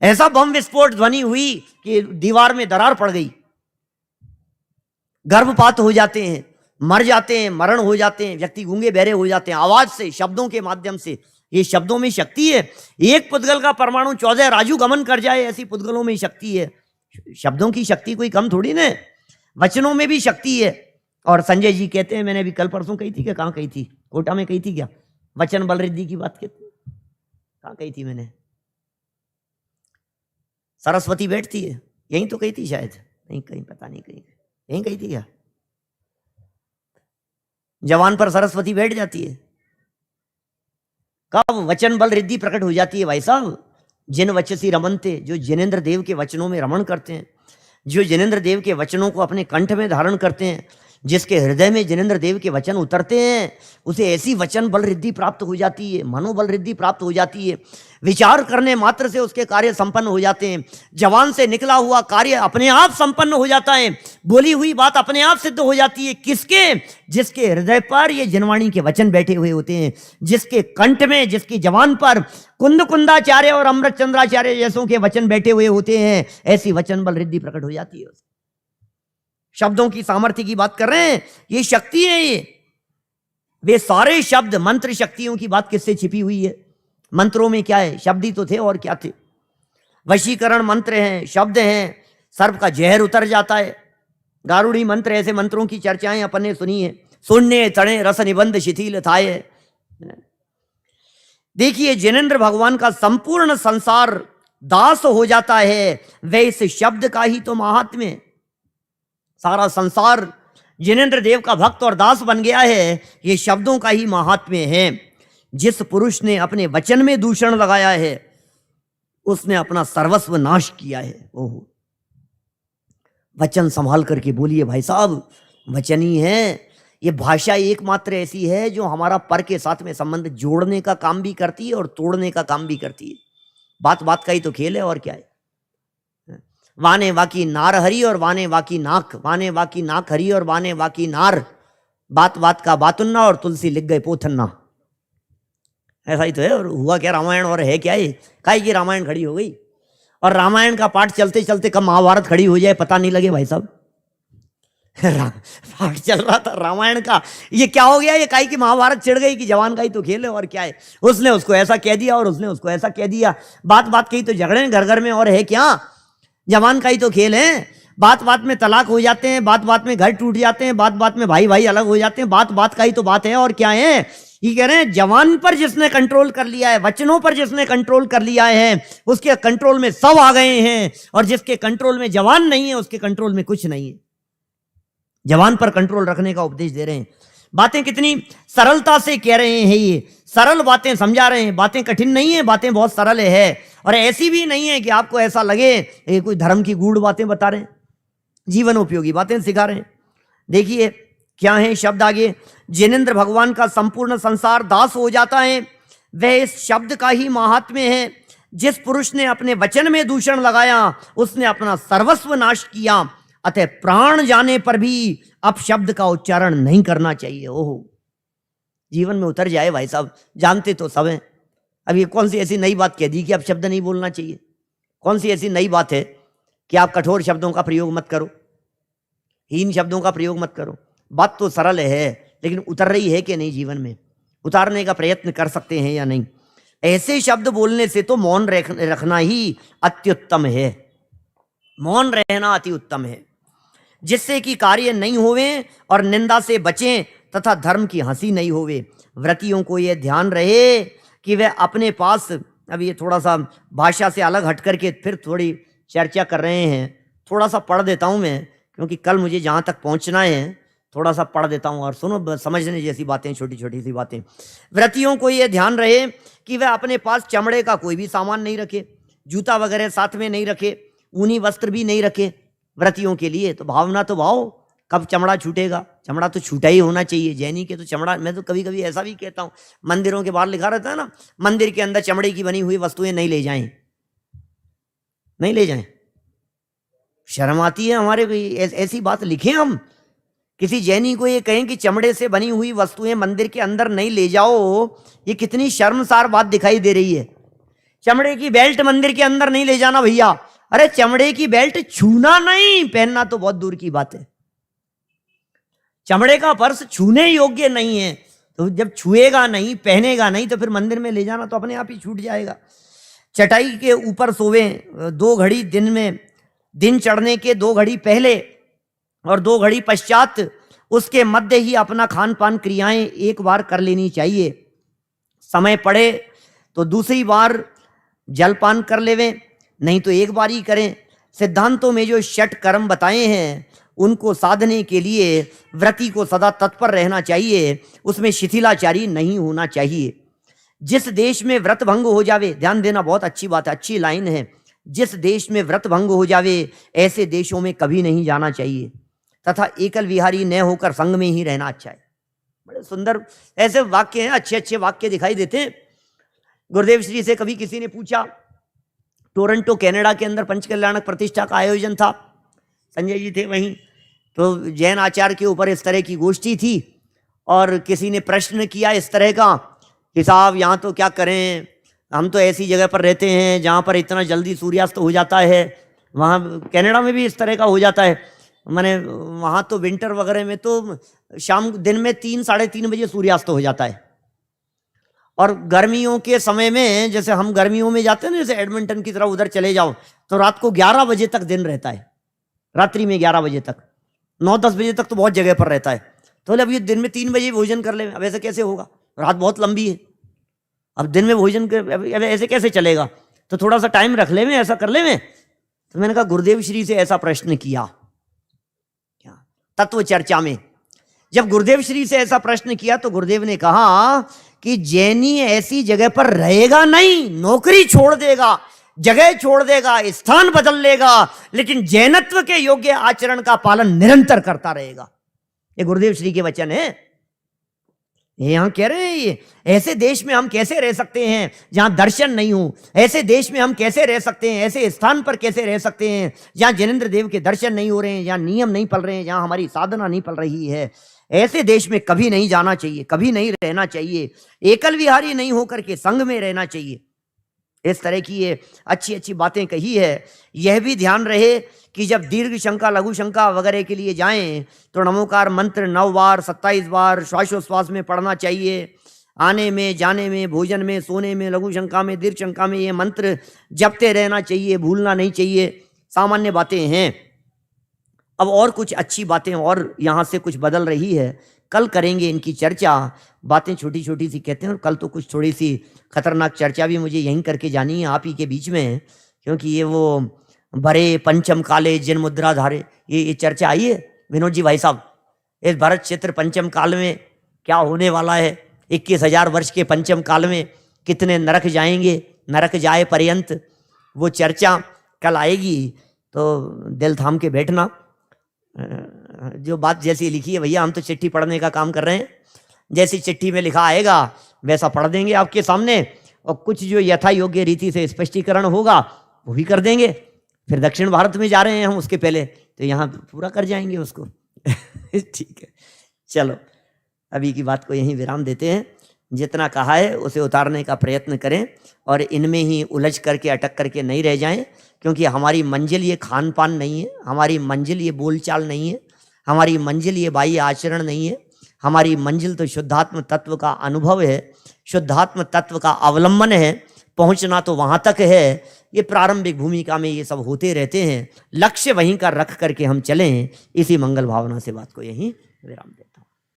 ऐसा बम विस्फोट ध्वनि हुई कि दीवार में दरार पड़ गई, गर्भपात हो जाते हैं, मर जाते हैं, मरण हो जाते हैं, व्यक्ति गूंगे बहरे हो जाते हैं आवाज से, शब्दों के माध्यम से। ये शब्दों में शक्ति है। एक पुद्गल का परमाणु 14 राजू गमन कर जाए, ऐसी पुद्गलों में शक्ति है। शब्दों की शक्ति कोई कम थोड़ी ना, वचनों में भी शक्ति है। और संजय जी कहते हैं, मैंने अभी कल परसों कही थी क्या, कहाँ कही थी, कोटा में कही थी क्या, वचन बल रिद्धि की बात कहते, कहाँ कही थी मैंने, सरस्वती बैठती है, यहीं तो कही थी शायद, नहीं कहीं पता नहीं, कहीं यहीं कही थी क्या, जवान पर सरस्वती बैठ जाती है। कब वचन बल रिद्धि प्रकट हो जाती है भाई साहब? जिन वचसी रमनते, जो जिनेंद्र देव के वचनों में रमण करते हैं, जो जिनेंद्र देव के वचनों को अपने कंठ में धारण करते हैं, जिसके हृदय में जिनेंद्र देव के वचन उतरते हैं, उसे ऐसी वचन बल रिद्धि प्राप्त हो जाती है, मनोबल रिद्धि प्राप्त हो जाती है। विचार करने मात्र से उसके कार्य संपन्न हो जाते हैं। जवान से निकला हुआ कार्य अपने आप संपन्न हो जाता है, बोली हुई बात अपने आप सिद्ध हो जाती है। किसके? जिसके हृदय पर ये जिनवाणी के वचन बैठे हुए होते हैं, जिसके कंठ में, जिसकी जवान पर कुंद कुंदाचार्य और अमृत चंद्राचार्य जैसों के वचन बैठे हुए होते हैं, ऐसी वचन बल रिद्धि प्रकट हो जाती है। शब्दों की सामर्थ्य की बात कर रहे हैं, ये शक्ति है। ये वे सारे शब्द मंत्र शक्तियों की बात किससे छिपी हुई है? मंत्रों में क्या है? शब्द ही तो थे, और क्या थे? वशीकरण मंत्र हैं, शब्द हैं, सर्प का जहर उतर जाता है, गारुड़ी मंत्र, ऐसे मंत्रों की चर्चाएं अपन ने सुनी है। सुनने तड़े रस निबंध शिथिल थाए। देखिए, जिनेंद्र भगवान का संपूर्ण संसार दास हो जाता है, वे इस शब्द का ही तो महात्म्य है। सारा संसार जिनेंद्र देव का भक्त और दास बन गया है, ये शब्दों का ही महात्म्य है। जिस पुरुष ने अपने वचन में दूषण लगाया है, उसने अपना सर्वस्व नाश किया है। ओहो, वचन संभाल करके बोलिए भाई साहब, वचन ही है। ये भाषा एकमात्र ऐसी है जो हमारा पर के साथ में संबंध जोड़ने का काम भी करती है और तोड़ने का काम भी करती है। बात बात का ही तो खेल है, और क्या है। वाने वाकी नार हरी और वाने वाकी नाक, वाने वाकी नाक हरी और वाने वाकी नार, बात बात का बातुन्ना और तुलसी लिख गए पोथन्ना। ऐसा ही तो है। और हुआ क्या रामायण, और है क्या ये, काहे की रामायण खड़ी हो गई। और रामायण का पाठ चलते चलते कब महाभारत खड़ी हो जाए पता नहीं लगे भाई साहब। पाठ चल रहा था रामायण का, ये क्या हो गया, ये काहे की महाभारत छिड़ गई कि जवान का ही तो खेल है, और क्या है। उसने उसको ऐसा कह दिया और उसने उसको ऐसा कह दिया, बात बात कही तो झगड़े घर घर में, और है क्या, जवान का ही तो खेल है। बात बात में तलाक हो जाते हैं, बात बात में घर टूट जाते हैं, बात बात में भाई भाई अलग हो जाते हैं, बात बात का ही तो बात है, और क्या है। ये कह रहे हैं जवान पर जिसने कंट्रोल कर लिया है, वचनों पर जिसने कंट्रोल कर लिया है, उसके कंट्रोल में सब आ गए हैं, और जिसके कंट्रोल में जवान नहीं है उसके कंट्रोल में कुछ नहीं है। जबान पर कंट्रोल रखने का उपदेश दे रहे हैं। बातें कितनी सरलता से कह रहे हैं, ये सरल बातें समझा रहे हैं। बातें कठिन नहीं है, बातें बहुत सरल है, और ऐसी भी नहीं है कि आपको ऐसा लगे ये कोई धर्म की गूढ़ बातें बता रहे हैं, जीवन उपयोगी बातें सिखा रहे हैं। देखिए क्या है शब्द आगे, जिनेंद्र भगवान का संपूर्ण संसार दास हो जाता है, वह इस शब्द का ही महात्म्य है। जिस पुरुष ने अपने वचन में दूषण लगाया उसने अपना सर्वस्व नाश किया, अतः प्राण जाने पर भी अपशब्द का उच्चारण नहीं करना चाहिए। ओहो, जीवन में उतर जाए भाई साहब, जानते तो सब हैं। अब ये कौन सी ऐसी नई बात कह दी कि अपशब्द नहीं बोलना चाहिए? कौन सी ऐसी नई बात है कि आप कठोर शब्दों का प्रयोग मत करो, हीन शब्दों का प्रयोग मत करो? बात तो सरल है, लेकिन उतर रही है कि नहीं जीवन में? उतारने का प्रयत्न कर सकते हैं या नहीं? ऐसे शब्द बोलने से तो मौन रखना ही अत्युत्तम है, मौन रहना अति उत्तम है, जिससे कि कार्य नहीं होवे और निंदा से बचें तथा धर्म की हंसी नहीं होवे। व्रतियों को यह ध्यान रहे कि वे अपने पास, अब ये थोड़ा सा भाषा से अलग हट करके फिर थोड़ी चर्चा कर रहे हैं, थोड़ा सा पढ़ देता हूँ मैं, क्योंकि कल मुझे जहाँ तक पहुँचना है थोड़ा सा पढ़ देता हूँ और सुनो, समझने जैसी बातें, छोटी छोटी सी बातें। व्रतियों को यह ध्यान रहे कि वह अपने पास चमड़े का कोई भी सामान नहीं रखे, जूता वगैरह साथ में नहीं रखे, ऊनी वस्त्र भी नहीं रखे। व्रतियों के लिए तो भावना तो भाव, कब चमड़ा छूटेगा? चमड़ा तो छूटा ही होना चाहिए। जैनी के तो चमड़ा, मैं तो कभी कभी ऐसा भी कहता हूँ, मंदिरों के बाहर लिखा रहता है ना, मंदिर के अंदर चमड़े की बनी हुई वस्तुएं नहीं ले जाएं, नहीं ले जाएं। शर्म आती है हमारे कोई ऐसी बात लिखे हम, किसी जैनी को ये कहें कि चमड़े से बनी हुई वस्तुएं मंदिर के अंदर नहीं ले जाओ, ये कितनी शर्मसार बात दिखाई दे रही है। चमड़े की बेल्ट मंदिर के अंदर नहीं ले जाना भैया। अरे चमड़े की बेल्ट छूना नहीं, पहनना तो बहुत दूर की बात है। चमड़े का पर्स छूने योग्य नहीं है, तो जब छुएगा नहीं, पहनेगा नहीं, तो फिर मंदिर में ले जाना तो अपने आप ही छूट जाएगा। चटाई के ऊपर सोवे 2 घड़ी दिन में, दिन चढ़ने के 2 घड़ी पहले और 2 घड़ी पश्चात, उसके मध्य ही अपना खान पान क्रियाएं एक बार कर लेनी चाहिए। समय पड़े तो दूसरी बार जलपान कर लेवें, नहीं तो एक बार ही करें। सिद्धांतों में जो 6 कर्म बताए हैं उनको साधने के लिए व्रती को सदा तत्पर रहना चाहिए, उसमें शिथिलाचारी नहीं होना चाहिए। जिस देश में व्रत भंग हो जावे, ध्यान देना, बहुत अच्छी बात है, अच्छी लाइन है, जिस देश में व्रत भंग हो जावे ऐसे देशों में कभी नहीं जाना चाहिए, तथा एकल विहारी न होकर संग में ही रहना अच्छा है। बड़े सुंदर ऐसे वाक्य हैं, अच्छे अच्छे वाक्य दिखाई देते हैं। गुरुदेव श्री से कभी किसी ने पूछा, टोरंटो कनाडा के अंदर पंचकल्याणक प्रतिष्ठा का आयोजन था, संजय जी थे वहीं, तो जैन आचार्य के ऊपर इस तरह की गोष्ठी थी और किसी ने प्रश्न किया इस तरह का कि साहब यहाँ तो क्या करें, हम तो ऐसी जगह पर रहते हैं जहाँ पर इतना जल्दी सूर्यास्त हो जाता है, वहाँ कनाडा में भी इस तरह का हो जाता है, माने वहाँ तो विंटर वगैरह में तो शाम दिन में 3 साढ़े 3 बजे सूर्यास्त हो जाता है, और गर्मियों के समय में, जैसे हम गर्मियों में जाते हैं ना, जैसे एडमिंटन की तरफ उधर चले जाओ, तो रात को 11 बजे तक दिन रहता है, रात्रि में 11 बजे तक, 9-10 बजे तक तो बहुत जगह पर रहता है। तो अब ये दिन में 3 बजे भोजन कर ले, अब ऐसे कैसे होगा? रात बहुत लंबी है, अब दिन में भोजन कर ऐसे कैसे चलेगा? तो थोड़ा सा टाइम रख ले में, ऐसा कर ले में। तो मैंने कहा गुरुदेव श्री से ऐसा प्रश्न किया, क्या तत्व चर्चा में जब गुरुदेव श्री से ऐसा प्रश्न किया तो गुरुदेव ने कहा कि जैनी ऐसी जगह पर रहेगा नहीं, नौकरी छोड़ देगा, जगह छोड़ देगा, स्थान बदल लेगा, लेकिन जैनत्व के योग्य आचरण का पालन निरंतर करता रहेगा। ये गुरुदेव श्री के वचन है, ये यहां कह रहे हैं। ये ऐसे देश में हम कैसे रह सकते हैं जहां दर्शन नहीं हो? ऐसे देश में हम कैसे रह सकते हैं? ऐसे स्थान पर कैसे रह सकते हैं जहां जैनेन्द्र देव के दर्शन नहीं हो रहे हैं, जहां नियम नहीं पल रहे हैं, जहां हमारी साधना नहीं पल रही है? ऐसे देश में कभी नहीं जाना चाहिए, कभी नहीं रहना चाहिए, एकल विहारी नहीं होकर के संग में रहना चाहिए। इस तरह की ये अच्छी अच्छी बातें कही है। यह भी ध्यान रहे कि जब दीर्घ शंका, लघु शंका वगैरह के लिए जाएं तो नमोकार मंत्र 9 बार 27 बार श्वासोश्वास में पढ़ना चाहिए। आने में, जाने में, भोजन में, सोने में, लघु शंका में, दीर्घ शंका में ये मंत्र जपते रहना चाहिए, भूलना नहीं चाहिए। सामान्य बातें हैं। अब और कुछ अच्छी बातें और यहाँ से कुछ बदल रही है, कल करेंगे इनकी चर्चा। बातें छोटी छोटी सी कहते हैं, और कल तो कुछ थोड़ी सी खतरनाक चर्चा भी मुझे यहीं करके जानी है, आप ही के बीच में, क्योंकि ये वो भरे पंचम काले जिन मुद्रा धारे, ये चर्चा आई है विनोद जी भाई साहब, इस भरत क्षेत्र पंचम काल में क्या होने वाला है, 21,000 वर्ष के पंचम काल में कितने नरक जाएंगे, नरक जाए पर्यंत, वो चर्चा कल आएगी। तो दिल थाम के बैठना। जो बात जैसी लिखी है भैया, हम तो चिट्ठी पढ़ने का काम कर रहे हैं, जैसी चिट्ठी में लिखा आएगा वैसा पढ़ देंगे आपके सामने, और कुछ जो यथा योग्य रीति से स्पष्टीकरण होगा वो भी कर देंगे। फिर दक्षिण भारत में जा रहे हैं हम, उसके पहले तो यहाँ पूरा कर जाएंगे उसको। ठीक है, चलो अभी की बात को यहीं विराम देते हैं। जितना कहा है उसे उतारने का प्रयत्न करें और इनमें ही उलझ करके अटक करके नहीं रह जाएं, क्योंकि हमारी मंजिल ये खान पान नहीं है, हमारी मंजिल ये बोलचाल नहीं है, हमारी मंजिल ये बाह्य आचरण नहीं है। हमारी मंजिल तो शुद्धात्म तत्व का अनुभव है, शुद्धात्म तत्व का अवलंबन है, पहुंचना तो वहां तक है। ये प्रारंभिक भूमिका में ये सब होते रहते हैं, लक्ष्य वहीं का रख करके हम चलें। इसी मंगल भावना से बात को यहीं विराम दें।